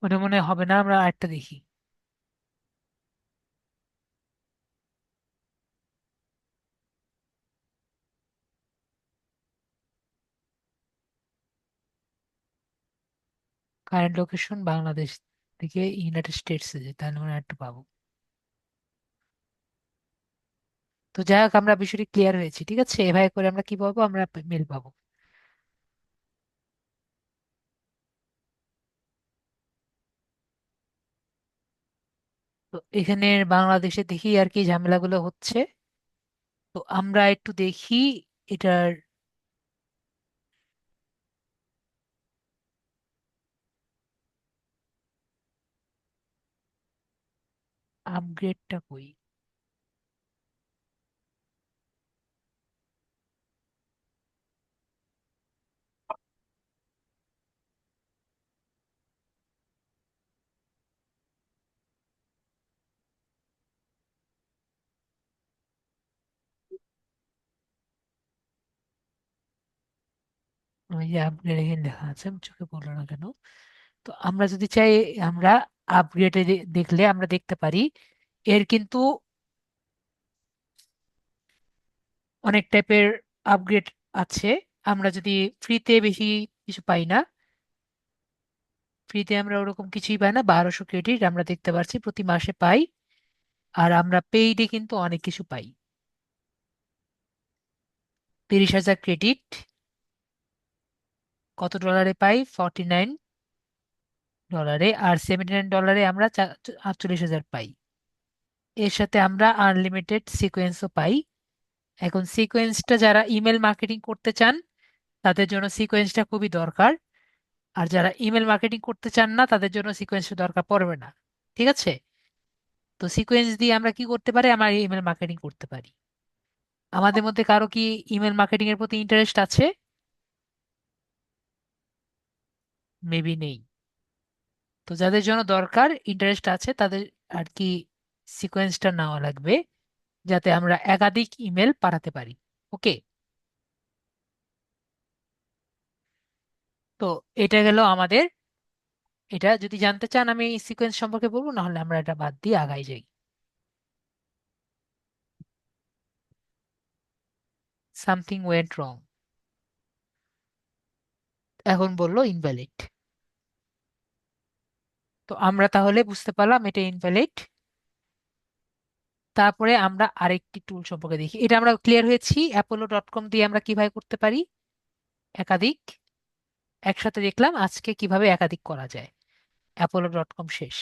মনে মনে হবে না, আমরা আরেকটা দেখি। কারেন্ট লোকেশন বাংলাদেশ থেকে ইউনাইটেড স্টেটসে, যে তাহলে আমরা একটা পাবো। তো যাই হোক, আমরা বিষয়টি ক্লিয়ার হয়েছি, ঠিক আছে? এভাবে করে আমরা কি পাবো, আমরা মেল পাবো। তো এখানে বাংলাদেশে দেখি আর কি ঝামেলাগুলো হচ্ছে। তো আমরা একটু দেখি এটার আপগ্রেডটা কই। ওই যে আপগ্রেড এখানে লেখা আছে, আমি চোখে পড়লো না কেন। তো আমরা যদি চাই, আমরা আপগ্রেডে দেখলে আমরা দেখতে পারি এর কিন্তু অনেক টাইপের আপগ্রেড আছে। আমরা যদি ফ্রিতে বেশি কিছু পাই না, ফ্রিতে আমরা ওরকম কিছুই পাই না, 1200 ক্রেডিট আমরা দেখতে পাচ্ছি প্রতি মাসে পাই। আর আমরা পেইডে কিন্তু অনেক কিছু পাই। 30,000 ক্রেডিট কত ডলারে পাই? $49। আর $79 আমরা 48,000 পাই। এর সাথে আমরা আনলিমিটেড সিকোয়েন্সও পাই। এখন সিকোয়েন্সটা যারা ইমেল মার্কেটিং করতে চান তাদের জন্য সিকোয়েন্সটা খুবই দরকার। আর যারা ইমেল মার্কেটিং করতে চান না তাদের জন্য সিকোয়েন্সটা দরকার পড়বে না। ঠিক আছে? তো সিকোয়েন্স দিয়ে আমরা কি করতে পারি, আমরা ইমেল মার্কেটিং করতে পারি। আমাদের মধ্যে কারো কি ইমেল মার্কেটিং এর প্রতি ইন্টারেস্ট আছে? মেবি নেই। তো যাদের জন্য দরকার, ইন্টারেস্ট আছে, তাদের আর কি সিকোয়েন্সটা নেওয়া লাগবে, যাতে আমরা একাধিক ইমেল পাঠাতে পারি। ওকে। তো এটা গেল আমাদের। এটা যদি জানতে চান আমি সিকোয়েন্স সম্পর্কে বলবো, না হলে আমরা এটা বাদ দিয়ে আগাই যাই। সামথিং ওয়েন্ট রং, এখন বললো ইনভ্যালিড। তো আমরা তাহলে বুঝতে পারলাম এটা ইনভ্যালিড। তারপরে আমরা আরেকটি টুল সম্পর্কে দেখি। এটা আমরা ক্লিয়ার হয়েছি Apollo.com দিয়ে আমরা কিভাবে করতে পারি একাধিক। একসাথে দেখলাম আজকে কিভাবে একাধিক করা যায়। Apollo.com শেষ।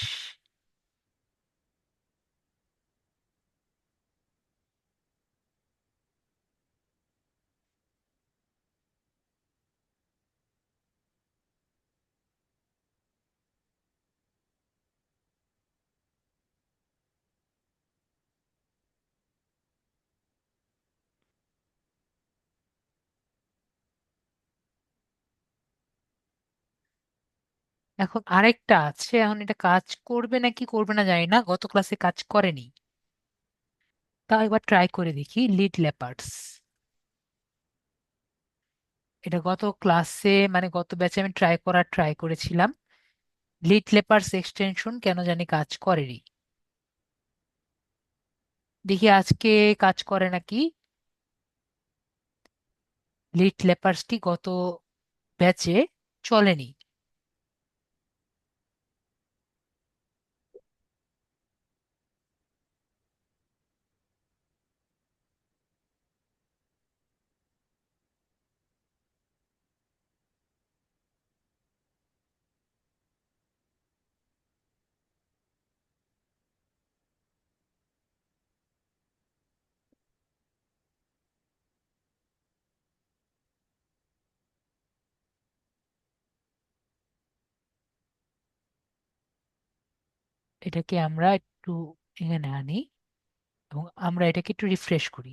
এখন আরেকটা আছে, এখন এটা কাজ করবে নাকি করবে না জানি না, গত ক্লাসে কাজ করেনি। তাও একবার ট্রাই করে দেখি, লিড লেপার্ডস। এটা গত ক্লাসে মানে গত ব্যাচে আমি ট্রাই করেছিলাম। লিড লেপার্স এক্সটেনশন কেন জানি কাজ করেনি। দেখি আজকে কাজ করে নাকি। লিড লেপার্সটি গত ব্যাচে চলেনি। এটাকে আমরা একটু এখানে আনি এবং আমরা এটাকে একটু রিফ্রেশ করি।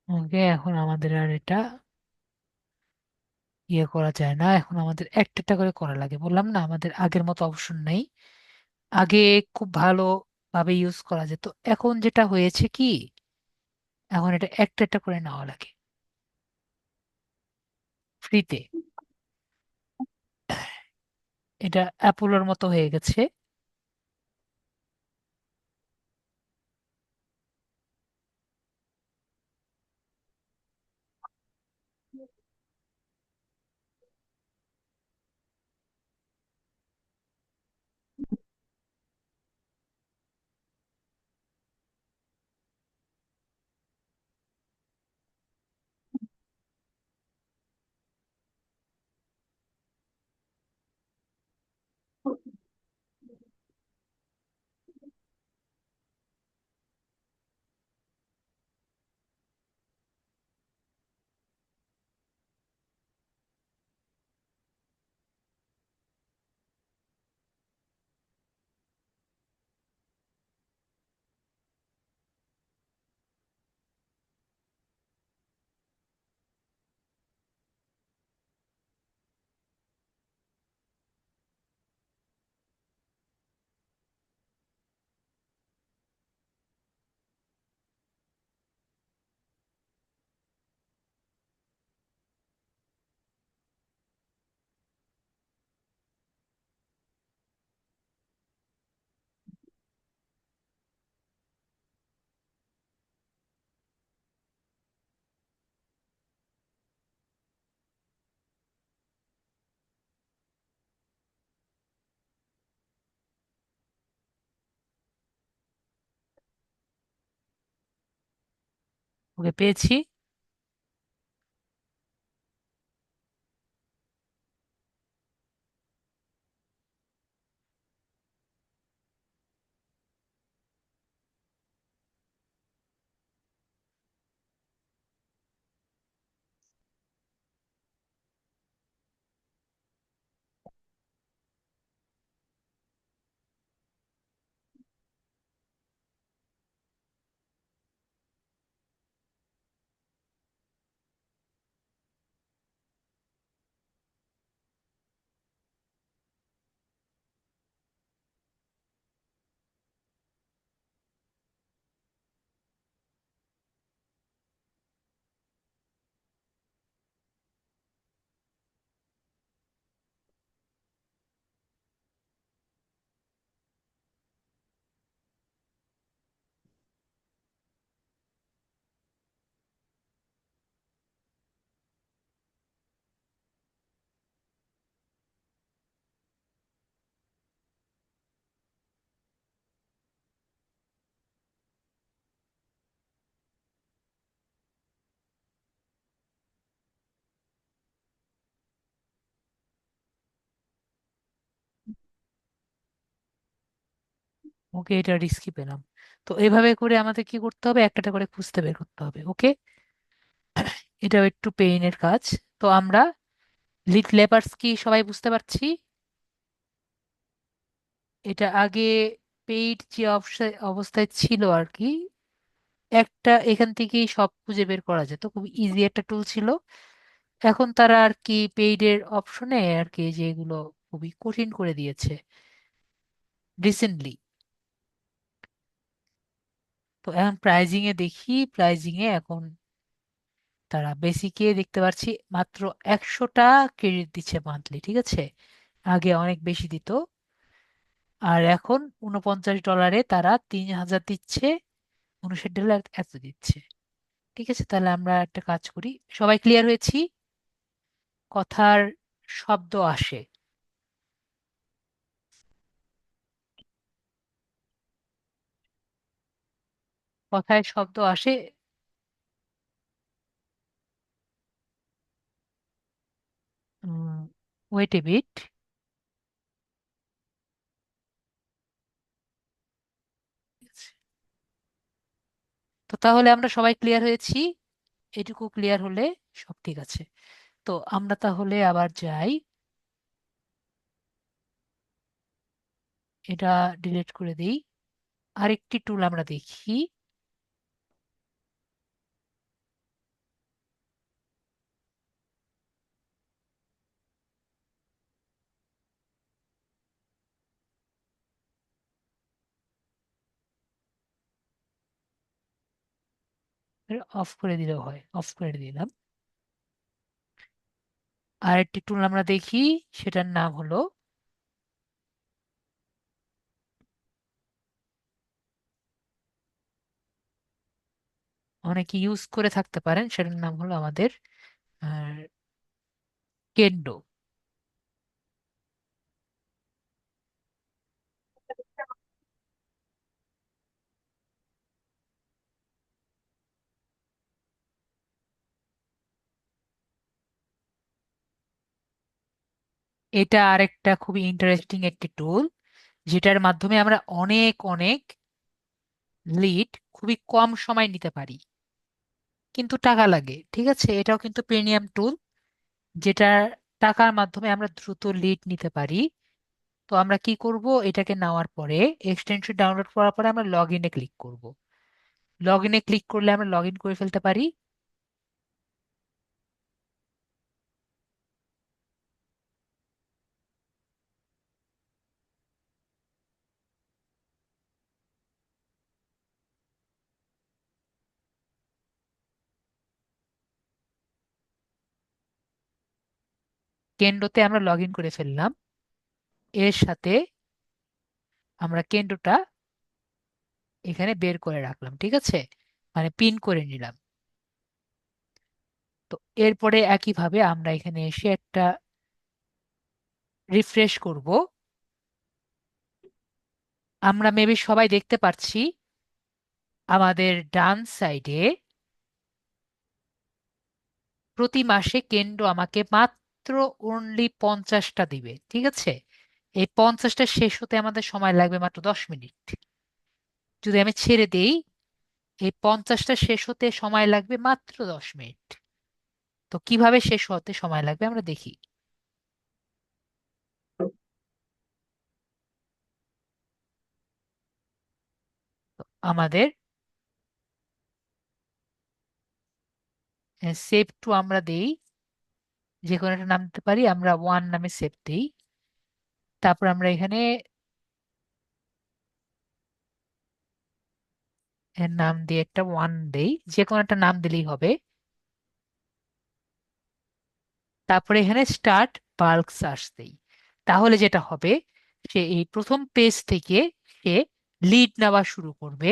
ওকে, এখন আমাদের আর এটা ইয়ে করা যায় না, এখন আমাদের একটা একটা করে করা লাগে। বললাম না আমাদের আগের মতো অপশন নেই। আগে খুব ভালো ভাবে ইউজ করা যেত, এখন যেটা হয়েছে কি, এখন এটা একটা একটা করে নেওয়া লাগে ফ্রিতে। এটা অ্যাপোলোর মতো হয়ে গেছে। ওকে, পেয়েছি। ওকে, এটা রিস্কি পেলাম। তো এভাবে করে আমাদের কি করতে হবে, একটা একটা করে খুঁজতে বের করতে হবে। ওকে, এটাও একটু পেইনের কাজ। তো আমরা লিড লেপার্স কি সবাই বুঝতে পারছি? এটা আগে পেইড যে অবস্থায় ছিল আর কি, একটা এখান থেকেই সব খুঁজে বের করা যেত, খুব ইজি একটা টুল ছিল। এখন তারা আর কি পেইডের অপশনে আর কি যেগুলো খুবই কঠিন করে দিয়েছে রিসেন্টলি। তো এখন প্রাইজিং এ দেখি, প্রাইজিং এ এখন তারা বেসিকে দেখতে পাচ্ছি মাত্র 100টা ক্রেডিট দিচ্ছে মান্থলি, ঠিক আছে। আগে অনেক বেশি দিত। আর এখন $49 তারা 3000 দিচ্ছে, $59 এত দিচ্ছে। ঠিক আছে, তাহলে আমরা একটা কাজ করি। সবাই ক্লিয়ার হয়েছি? কথার শব্দ আসে, কথায় শব্দ আসে। Wait a bit. তো তাহলে আমরা সবাই ক্লিয়ার হয়েছি। এটুকু ক্লিয়ার হলে সব ঠিক আছে। তো আমরা তাহলে আবার যাই, এটা ডিলিট করে দিই। আরেকটি টুল আমরা দেখি। অফ করে দিলেও হয়, অফ করে দিলাম। আরেকটি টুল আমরা দেখি, সেটার নাম হলো, অনেকে ইউজ করে থাকতে পারেন, সেটার নাম হলো আমাদের কেন্ডো। এটা আরেকটা খুবই ইন্টারেস্টিং একটি টুল, যেটার মাধ্যমে আমরা অনেক অনেক লিড খুবই কম সময় নিতে পারি, কিন্তু টাকা লাগে। ঠিক আছে, এটাও কিন্তু প্রিমিয়াম টুল, যেটা টাকার মাধ্যমে আমরা দ্রুত লিড নিতে পারি। তো আমরা কি করব, এটাকে নেওয়ার পরে এক্সটেনশন ডাউনলোড করার পরে আমরা লগ ইনে ক্লিক করব। লগ ইনে ক্লিক করলে আমরা লগ ইন করে ফেলতে পারি। কেন্ডোতে আমরা লগ ইন করে ফেললাম। এর সাথে আমরা কেন্ডোটা এখানে বের করে রাখলাম, ঠিক আছে, মানে পিন করে নিলাম। তো এরপরে একইভাবে আমরা এখানে এসে একটা রিফ্রেশ করব। আমরা মেবি সবাই দেখতে পাচ্ছি আমাদের ডান সাইডে প্রতি মাসে কেন্দ্র আমাকে মাত্র অনলি 50টা দিবে, ঠিক আছে? এই 50টা শেষ হতে আমাদের সময় লাগবে মাত্র 10 মিনিট। যদি আমি ছেড়ে দেই, এই 50টা শেষ হতে সময় লাগবে মাত্র 10 মিনিট। তো কিভাবে শেষ হতে সময় লাগবে আমরা দেখি। আমাদের সেভ টু আমরা দেই, যে কোনো একটা নাম দিতে পারি, আমরা 1 নামে সেভ দেই। তারপর আমরা এখানে এর নাম দিয়ে একটা 1 দেই, যে কোনো একটা নাম দিলেই হবে। তারপরে এখানে স্টার্ট বাল্ক সার্চ দেই। তাহলে যেটা হবে, সে এই প্রথম পেজ থেকে সে লিড নেওয়া শুরু করবে।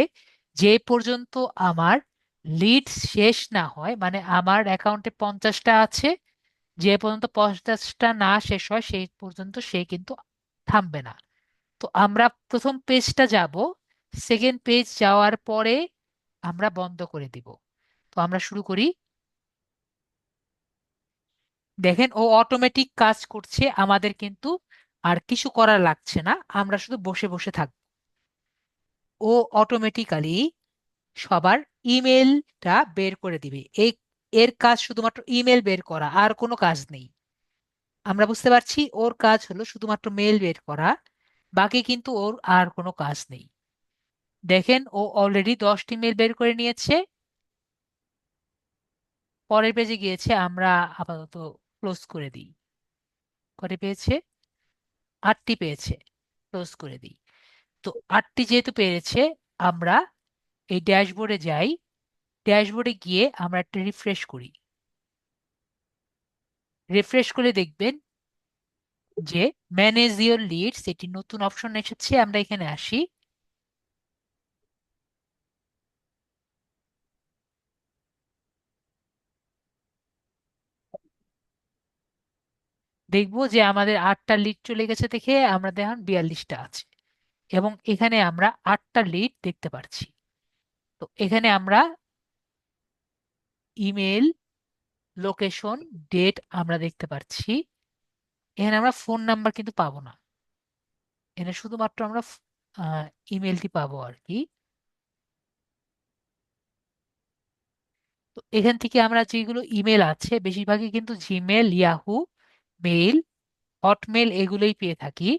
যে পর্যন্ত আমার লিড শেষ না হয়, মানে আমার অ্যাকাউন্টে 50টা আছে, যে পর্যন্ত 50টা না শেষ হয় সেই পর্যন্ত সে কিন্তু থামবে না। তো আমরা প্রথম পেজটা যাব, সেকেন্ড পেজ যাওয়ার পরে আমরা বন্ধ করে দিব। তো আমরা শুরু করি। দেখেন ও অটোমেটিক কাজ করছে, আমাদের কিন্তু আর কিছু করা লাগছে না, আমরা শুধু বসে বসে থাকবো। ও অটোমেটিক্যালি সবার ইমেলটা বের করে দিবে। এর কাজ শুধুমাত্র ইমেল বের করা, আর কোনো কাজ নেই। আমরা বুঝতে পারছি ওর কাজ হলো শুধুমাত্র মেল বের করা, বাকি কিন্তু ওর আর কোনো কাজ নেই। দেখেন ও অলরেডি 10টি মেল বের করে নিয়েছে। পরের পেজে গিয়েছে, আমরা আপাতত ক্লোজ করে দিই। করে পেয়েছে? 8টি পেয়েছে, ক্লোজ করে দিই। তো 8টি যেহেতু পেরেছে, আমরা এই ড্যাশবোর্ডে যাই। ড্যাশবোর্ডে গিয়ে আমরা একটা রিফ্রেশ করি। রিফ্রেশ করে দেখবেন যে ম্যানেজ ইওর লিডস এটি নতুন অপশন এসেছে। আমরা এখানে আসি। দেখবো যে আমাদের 8টা লিড চলে গেছে, দেখে আমরা দেখুন 42টা আছে, এবং এখানে আমরা 8টা লিড দেখতে পাচ্ছি। তো এখানে আমরা ইমেল, লোকেশন, ডেট আমরা দেখতে পাচ্ছি। এখানে আমরা ফোন নাম্বার কিন্তু পাবো না, এখানে শুধুমাত্র আমরা ইমেলটি পাবো আর কি। তো এখান থেকে আমরা যেগুলো ইমেল আছে বেশিরভাগই কিন্তু জিমেল, ইয়াহু মেইল, হটমেল এগুলোই পেয়ে থাকি।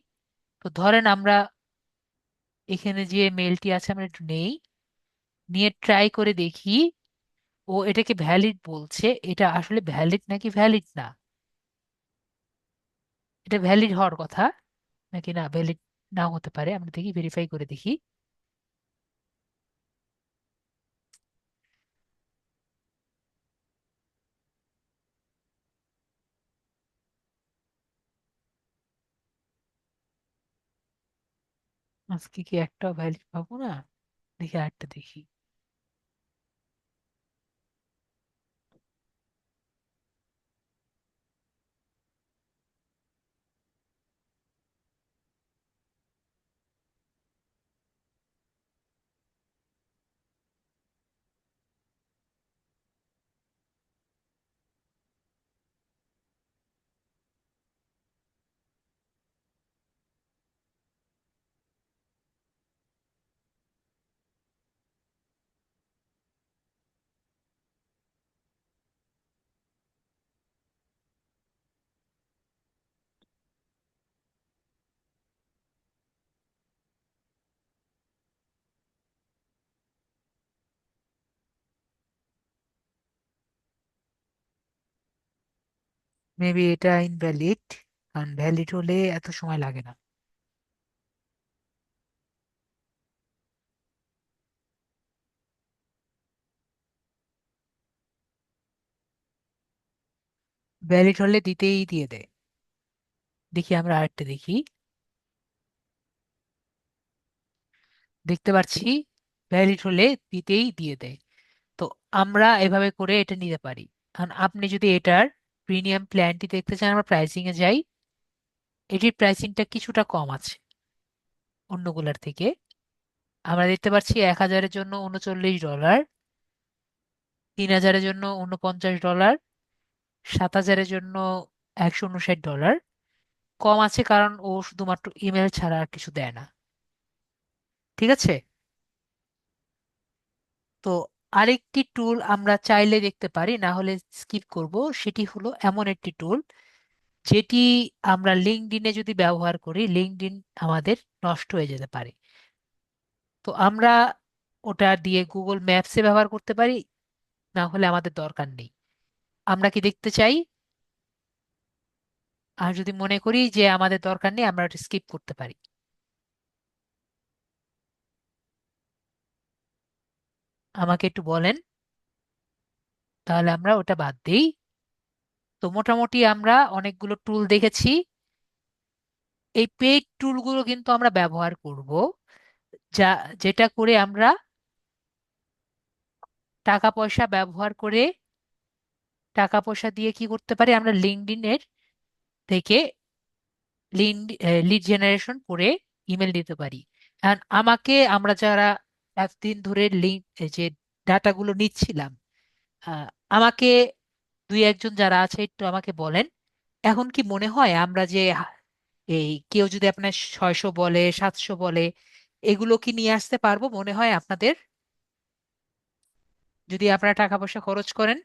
তো ধরেন আমরা এখানে যে মেলটি আছে আমরা একটু নেই, নিয়ে ট্রাই করে দেখি। ও এটাকে ভ্যালিড বলছে, এটা আসলে ভ্যালিড নাকি ভ্যালিড না। এটা ভ্যালিড হওয়ার কথা, নাকি না ভ্যালিড নাও হতে পারে, আমরা দেখি, ভেরিফাই করে দেখি। আজকে কি একটাও ভ্যালিড পাবো না? দেখি আরেকটা দেখি। মেবি এটা ইনভ্যালিড, কারণ ভ্যালিড হলে এত সময় লাগে না। ভ্যালিড হলে দিতেই দিয়ে দেয়। দেখি আমরা আরেকটা দেখি। দেখতে পাচ্ছি ভ্যালিড হলে দিতেই দিয়ে দেয়। তো আমরা এভাবে করে এটা নিতে পারি। কারণ আপনি যদি এটার প্রিমিয়াম প্ল্যানটি দেখতে চান, আমরা প্রাইসিং এ যাই। এটির প্রাইসিংটা কিছুটা কম আছে অন্যগুলার থেকে। আমরা দেখতে পাচ্ছি 1000-এর জন্য $39, 3000-এর জন্য $49, 7,000-এর জন্য $159। কম আছে কারণ ও শুধুমাত্র ইমেল ছাড়া আর কিছু দেয় না। ঠিক আছে। তো আরেকটি টুল আমরা চাইলে দেখতে পারি, না হলে স্কিপ করব। সেটি হলো এমন একটি টুল যেটি আমরা লিঙ্কডইনে যদি ব্যবহার করি, লিঙ্কডইন আমাদের নষ্ট হয়ে যেতে পারে। তো আমরা ওটা দিয়ে গুগল ম্যাপসে ব্যবহার করতে পারি, না হলে আমাদের দরকার নেই। আমরা কি দেখতে চাই? আর যদি মনে করি যে আমাদের দরকার নেই, আমরা ওটা স্কিপ করতে পারি। আমাকে একটু বলেন, তাহলে আমরা ওটা বাদ দিই। তো মোটামুটি আমরা অনেকগুলো টুল দেখেছি। এই পেইড টুলগুলো কিন্তু আমরা ব্যবহার করব, যা যেটা করে আমরা টাকা পয়সা ব্যবহার করে, টাকা পয়সা দিয়ে কি করতে পারি, আমরা লিঙ্কডইন এর থেকে লিড জেনারেশন করে ইমেল দিতে পারি। And আমরা যারা এতদিন ধরে লিঙ্ক যে ডাটাগুলো নিচ্ছিলাম, আহ, আমাকে দুই একজন যারা আছে একটু আমাকে বলেন, এখন কি মনে হয় আমরা যে এই কেউ যদি আপনার 600 বলে, 700 বলে, এগুলো কি নিয়ে আসতে পারবো মনে হয় আপনাদের, যদি আপনারা টাকা পয়সা খরচ করেন?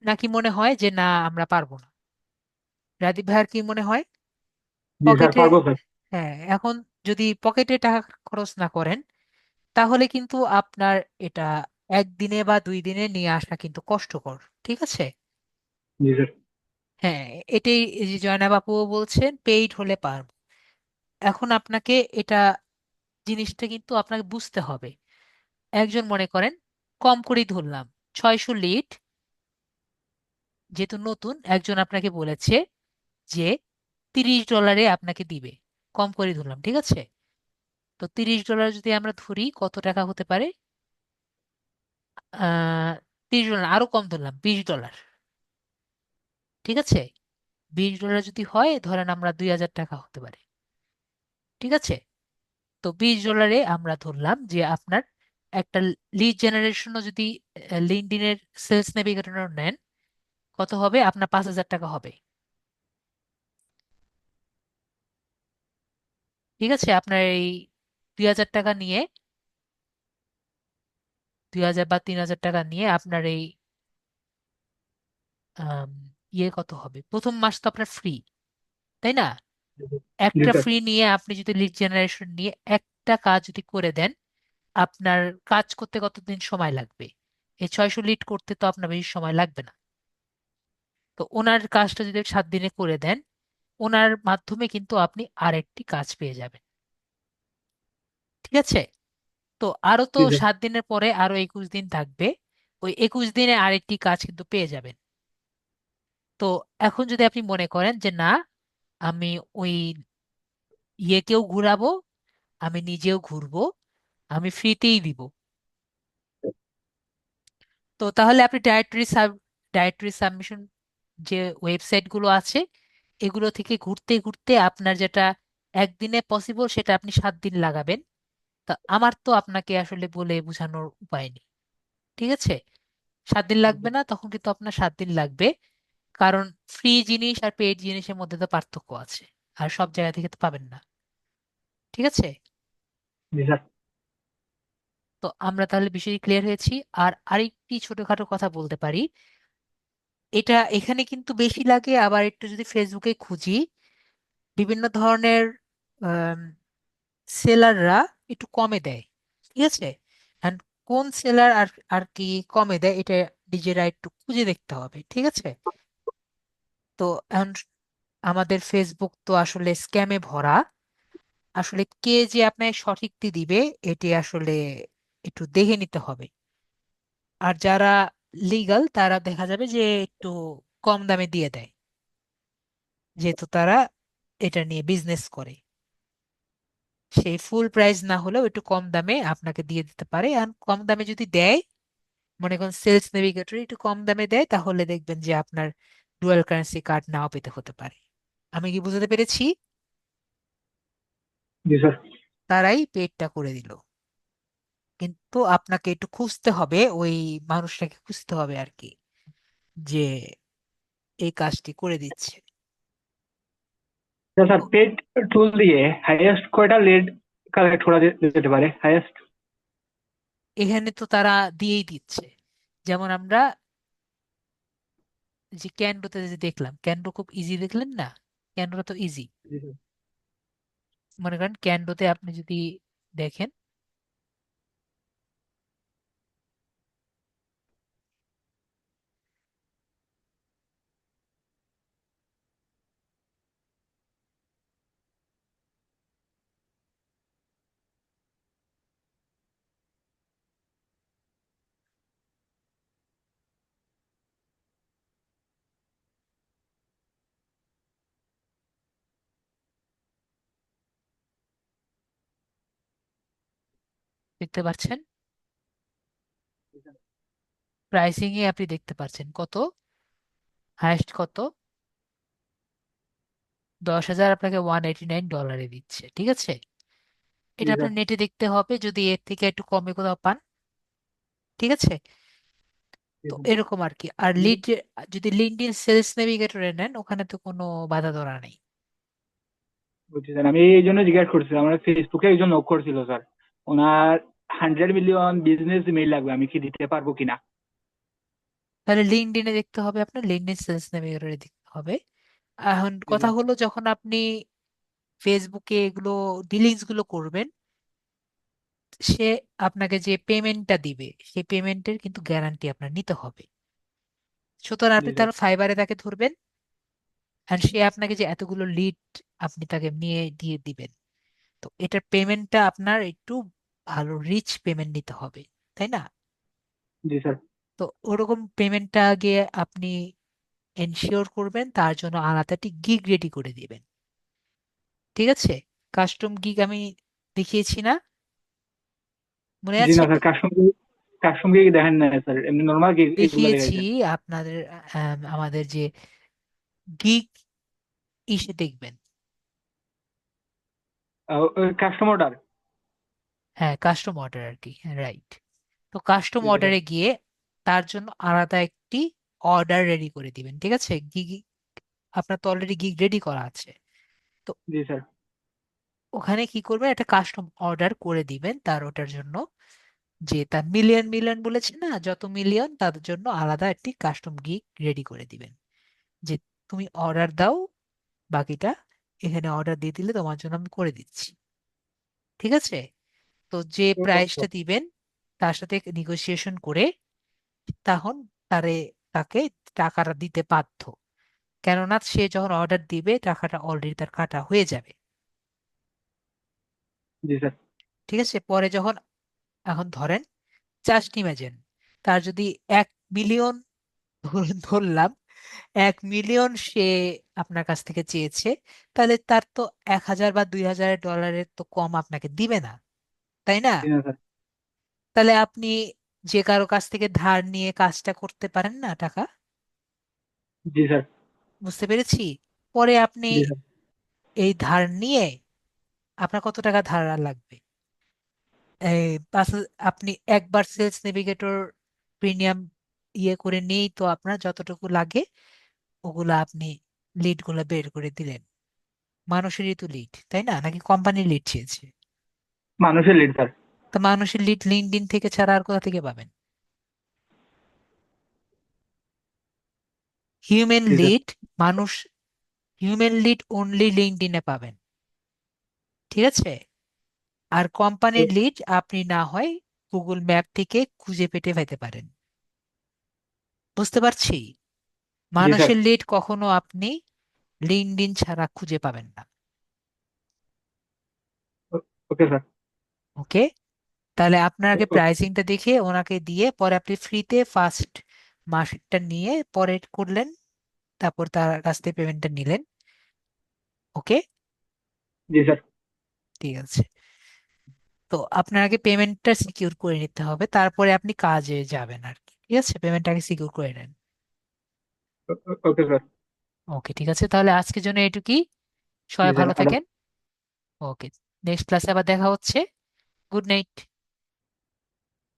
নাকি মনে হয় যে না, আমরা পারবো না? রাদীপ ভাইয়ার কি মনে হয়? জি স্যার, পকেটে, পারবো স্যার। হ্যাঁ, এখন যদি পকেটে টাকা খরচ না করেন, তাহলে কিন্তু আপনার এটা একদিনে বা 2 দিনে নিয়ে আসা কিন্তু কষ্টকর। ঠিক আছে। জি স্যার। হ্যাঁ, এটাই এই যে জয়নাব আপুও বলছেন পেইড হলে পারবো। এখন আপনাকে এটা, জিনিসটা কিন্তু আপনাকে বুঝতে হবে। একজন মনে করেন, কম করেই ধরলাম, 600 লিড, যেহেতু নতুন, একজন আপনাকে বলেছে যে $30 আপনাকে দিবে। কম করে ধরলাম, ঠিক আছে। তো $30 যদি আমরা ধরি, কত টাকা হতে পারে? 30 ডলার, আরো কম ধরলাম, $20। ঠিক আছে। $20 যদি হয়, ধরেন আমরা 2,000 টাকা হতে পারে। ঠিক আছে। তো $20 আমরা ধরলাম যে আপনার একটা লিড জেনারেশনও যদি লিঙ্কডইনের সেলস নেভিগেটর নেন, কত হবে? আপনার 5,000 টাকা হবে। ঠিক আছে। আপনার এই 2,000 টাকা নিয়ে, 2,000 বা 3,000 টাকা নিয়ে আপনার এই আম, ইয়ে কত হবে? প্রথম মাস তো আপনার ফ্রি, তাই না? জি একটা স্যার। ফ্রি নিয়ে আপনি যদি লিড জেনারেশন নিয়ে একটা কাজ যদি করে দেন, আপনার কাজ করতে কতদিন সময় লাগবে? এই 600 লিড করতে তো আপনার বেশি সময় লাগবে না। তো ওনার কাজটা যদি 7 দিনে করে দেন, ওনার মাধ্যমে কিন্তু আপনি আরেকটি কাজ পেয়ে যাবেন। ঠিক আছে। তো আরো তো জি স্যার। 7 দিনের পরে আরো 21 দিন থাকবে, ওই 21 দিনে আরেকটি কাজ কিন্তু পেয়ে যাবেন। তো এখন যদি আপনি মনে করেন যে না, আমি ওই ইয়েকেও ঘুরাবো, আমি নিজেও ঘুরবো, আমি ফ্রিতেই দিব, তো তাহলে আপনি ডাইরেক্টরি সাবমিশন যে ওয়েবসাইট গুলো আছে, এগুলো থেকে ঘুরতে ঘুরতে আপনার যেটা একদিনে পসিবল, সেটা আপনি 7 দিন লাগাবেন। তা আমার তো আপনাকে আসলে বলে বোঝানোর উপায় নেই। ঠিক আছে। 7 দিন লাগবে না, তখন কিন্তু আপনার 7 দিন লাগবে, কারণ ফ্রি জিনিস আর পেইড জিনিসের মধ্যে তো পার্থক্য আছে, আর সব জায়গা থেকে তো পাবেন না। ঠিক আছে। জি স্যার। তো আমরা তাহলে বিষয়টি ক্লিয়ার হয়েছি। আর আরেকটি ছোটখাটো কথা বলতে পারি, এটা এখানে কিন্তু বেশি লাগে, আবার একটু যদি ফেসবুকে খুঁজি, বিভিন্ন ধরনের সেলাররা একটু কমে দেয়। ঠিক আছে। And কোন সেলার আর আর কি কমে দেয়, এটা নিজেরা একটু খুঁজে দেখতে হবে। ঠিক আছে। তো এখন আমাদের ফেসবুক তো আসলে স্ক্যামে ভরা। আসলে কে যে আপনার সঠিকটি দিবে, এটি আসলে একটু দেখে নিতে হবে। আর যারা লিগ্যাল, তারা দেখা যাবে যে একটু কম দামে দিয়ে দেয়, যেহেতু তারা এটা নিয়ে বিজনেস করে। সেই ফুল প্রাইস না হলেও একটু কম দামে আপনাকে দিয়ে দিতে পারে। আর কম দামে যদি দেয়, মনে করেন সেলস নেভিগেটর একটু কম দামে দেয়, তাহলে দেখবেন যে আপনার ডুয়াল কারেন্সি কার্ড নাও পেতে হতে পারে। আমি কি বুঝতে পেরেছি? জি স্যার। তারাই পেডটা করে দিল, কিন্তু আপনাকে একটু খুঁজতে হবে, ওই মানুষটাকে খুঁজতে হবে আর কি। যে এই কাজটি করে দিচ্ছে। স্যার তো পেড টুল দিয়ে হাইয়েস্ট কয়টা লিড কালেক্ট করা যেতে পারে হাইয়েস্ট? এখানে তো তারা দিয়েই দিচ্ছে। যেমন আমরা যে ক্যানভোতে যে দেখলাম, ক্যানভো খুব ইজি, দেখলেন না? ক্যানভা তো ইজি। মনে করেন ক্যানভোতে আপনি যদি দেখেন, দেখতে পাচ্ছেন প্রাইসিং এ আপনি দেখতে পাচ্ছেন কত হাইয়েস্ট, কত 10,000 আপনাকে $189 দিচ্ছে, ঠিক আছে? জি এটা স্যার। আপনার নেটে দেখতে হবে যদি এর থেকে একটু কমে কোথাও পান, ঠিক আছে? জি তো স্যার। এরকম আর কি। আর লিড, যদি লিঙ্কডইন সেলস নেভিগেটরে নেন, ওখানে তো কোনো বাধা ধরা নেই। বুঝছি স্যার, আমি এই জন্য জিজ্ঞাসা করছিলাম, আমার ফেসবুকে একজন নক করছিল স্যার, ওনার 100 মিলিয়ন বিজনেস মেইল লাগবে, আমি কি দিতে পারবো কিনা? তাহলে লিঙ্কডইনে দেখতে হবে, আপনার লিঙ্কডইন সেলস নেভিগেটরে দেখতে হবে। এখন জি কথা স্যার। হলো, যখন আপনি ফেসবুকে এগুলো ডিলিংস গুলো করবেন, সে আপনাকে যে পেমেন্টটা দিবে সেই পেমেন্টের কিন্তু গ্যারান্টি আপনার নিতে হবে। সুতরাং জি আপনি স্যার। তার ফাইবারে তাকে ধরবেন, আর সে আপনাকে যে এতগুলো লিড আপনি তাকে নিয়ে দিয়ে দিবেন। তো এটার পেমেন্টটা আপনার একটু ভালো রিচ পেমেন্ট নিতে হবে, তাই না? জি স্যার। তো ওরকম পেমেন্টটা আগে আপনি এনশিওর করবেন, তার জন্য আলাদা একটি গিগ রেডি করে দিবেন, ঠিক আছে? কাস্টম গিগ আমি দেখিয়েছি না, মনে জি না আছে? স্যার, কার সঙ্গে কি দেখেন না স্যার, এমনি নর্মাল কি এগুলো দেখিয়েছি দেখাইছেন? আপনাদের। আমাদের যে গিগ ইসে দেখবেন। Customer order. হ্যাঁ, কাস্টম অর্ডার আর কি, রাইট। তো কাস্টম জি স্যার। অর্ডারে গিয়ে তার জন্য আলাদা একটি অর্ডার রেডি করে দিবেন, ঠিক আছে? গিগ আপনার তো অলরেডি গিগ রেডি করা আছে। তো জি স্যার। ওখানে কি করবেন, একটা কাস্টম অর্ডার করে দিবেন তার, ওটার জন্য যে তার মিলিয়ন মিলিয়ন বলেছে না, যত মিলিয়ন তাদের জন্য আলাদা একটি কাস্টম গিগ রেডি করে দিবেন, যে তুমি অর্ডার দাও, বাকিটা এখানে অর্ডার দিয়ে দিলে তোমার জন্য আমি করে দিচ্ছি, ঠিক আছে? তো যে প্রাইসটা দিবেন তার সাথে নেগোসিয়েশন করে তখন তারে তাকে টাকাটা দিতে বাধ্য। কেননা সে যখন অর্ডার দিবে টাকাটা অলরেডি তার কাটা হয়ে যাবে, জি স্যার। ঠিক আছে? পরে যখন, এখন ধরেন, জাস্ট ইমাজিন, তার যদি 1 মিলিয়ন, ধরলাম 1 মিলিয়ন সে আপনার কাছ থেকে চেয়েছে, তাহলে তার তো 1,000 বা 2,000 ডলারের তো কম আপনাকে দিবে না, তাই না? জি না স্যার। তাহলে আপনি যে কারো কাছ থেকে ধার নিয়ে কাজটা করতে পারেন না, টাকা। জি স্যার। বুঝতে পেরেছি। পরে আপনি জি স্যার। এই ধার নিয়ে, আপনার কত টাকা ধার আর লাগবে? এই আপনি একবার সেলস নেভিগেটর প্রিমিয়াম ইয়ে করে নিয়েই তো আপনার যতটুকু লাগে ওগুলা আপনি লিড গুলা বের করে দিলেন। মানুষেরই তো লিড, তাই না? নাকি কোম্পানির লিড চেয়েছে? মানুষের লিড স্যার। তো মানুষের লিড লিঙ্কডইন থেকে ছাড়া আর কোথা থেকে পাবেন? হিউম্যান জি স্যার। লিড, মানুষ, হিউম্যান লিড অনলি লিঙ্কডইনে পাবেন, ঠিক আছে? আর কোম্পানির লিড আপনি না হয় গুগল ম্যাপ থেকে খুঁজে পেতে পেতে পারেন। বুঝতে পারছি। জি স্যার। মানুষের লিড কখনো আপনি লিঙ্কডইন ছাড়া খুঁজে পাবেন না। Okay sir. ওকে। তাহলে আপনার আগে ওকে। প্রাইসিংটা দেখে ওনাকে দিয়ে পরে আপনি ফ্রিতে ফার্স্ট মাসেরটা নিয়ে পরে করলেন, তারপর তার কাছ থেকে পেমেন্টটা নিলেন। ওকে, জি স্যার। ঠিক আছে। তো আপনার আগে পেমেন্টটা সিকিউর করে নিতে হবে, তারপরে আপনি কাজে যাবেন আর কি, ঠিক আছে? পেমেন্টটাকে সিকিউর করে নেন। ওকে স্যার। ওকে, ঠিক আছে, তাহলে আজকের জন্য এটুকুই। জি সবাই স্যার। ভালো থাকেন। ওকে, নেক্সট ক্লাসে আবার দেখা হচ্ছে। Good night.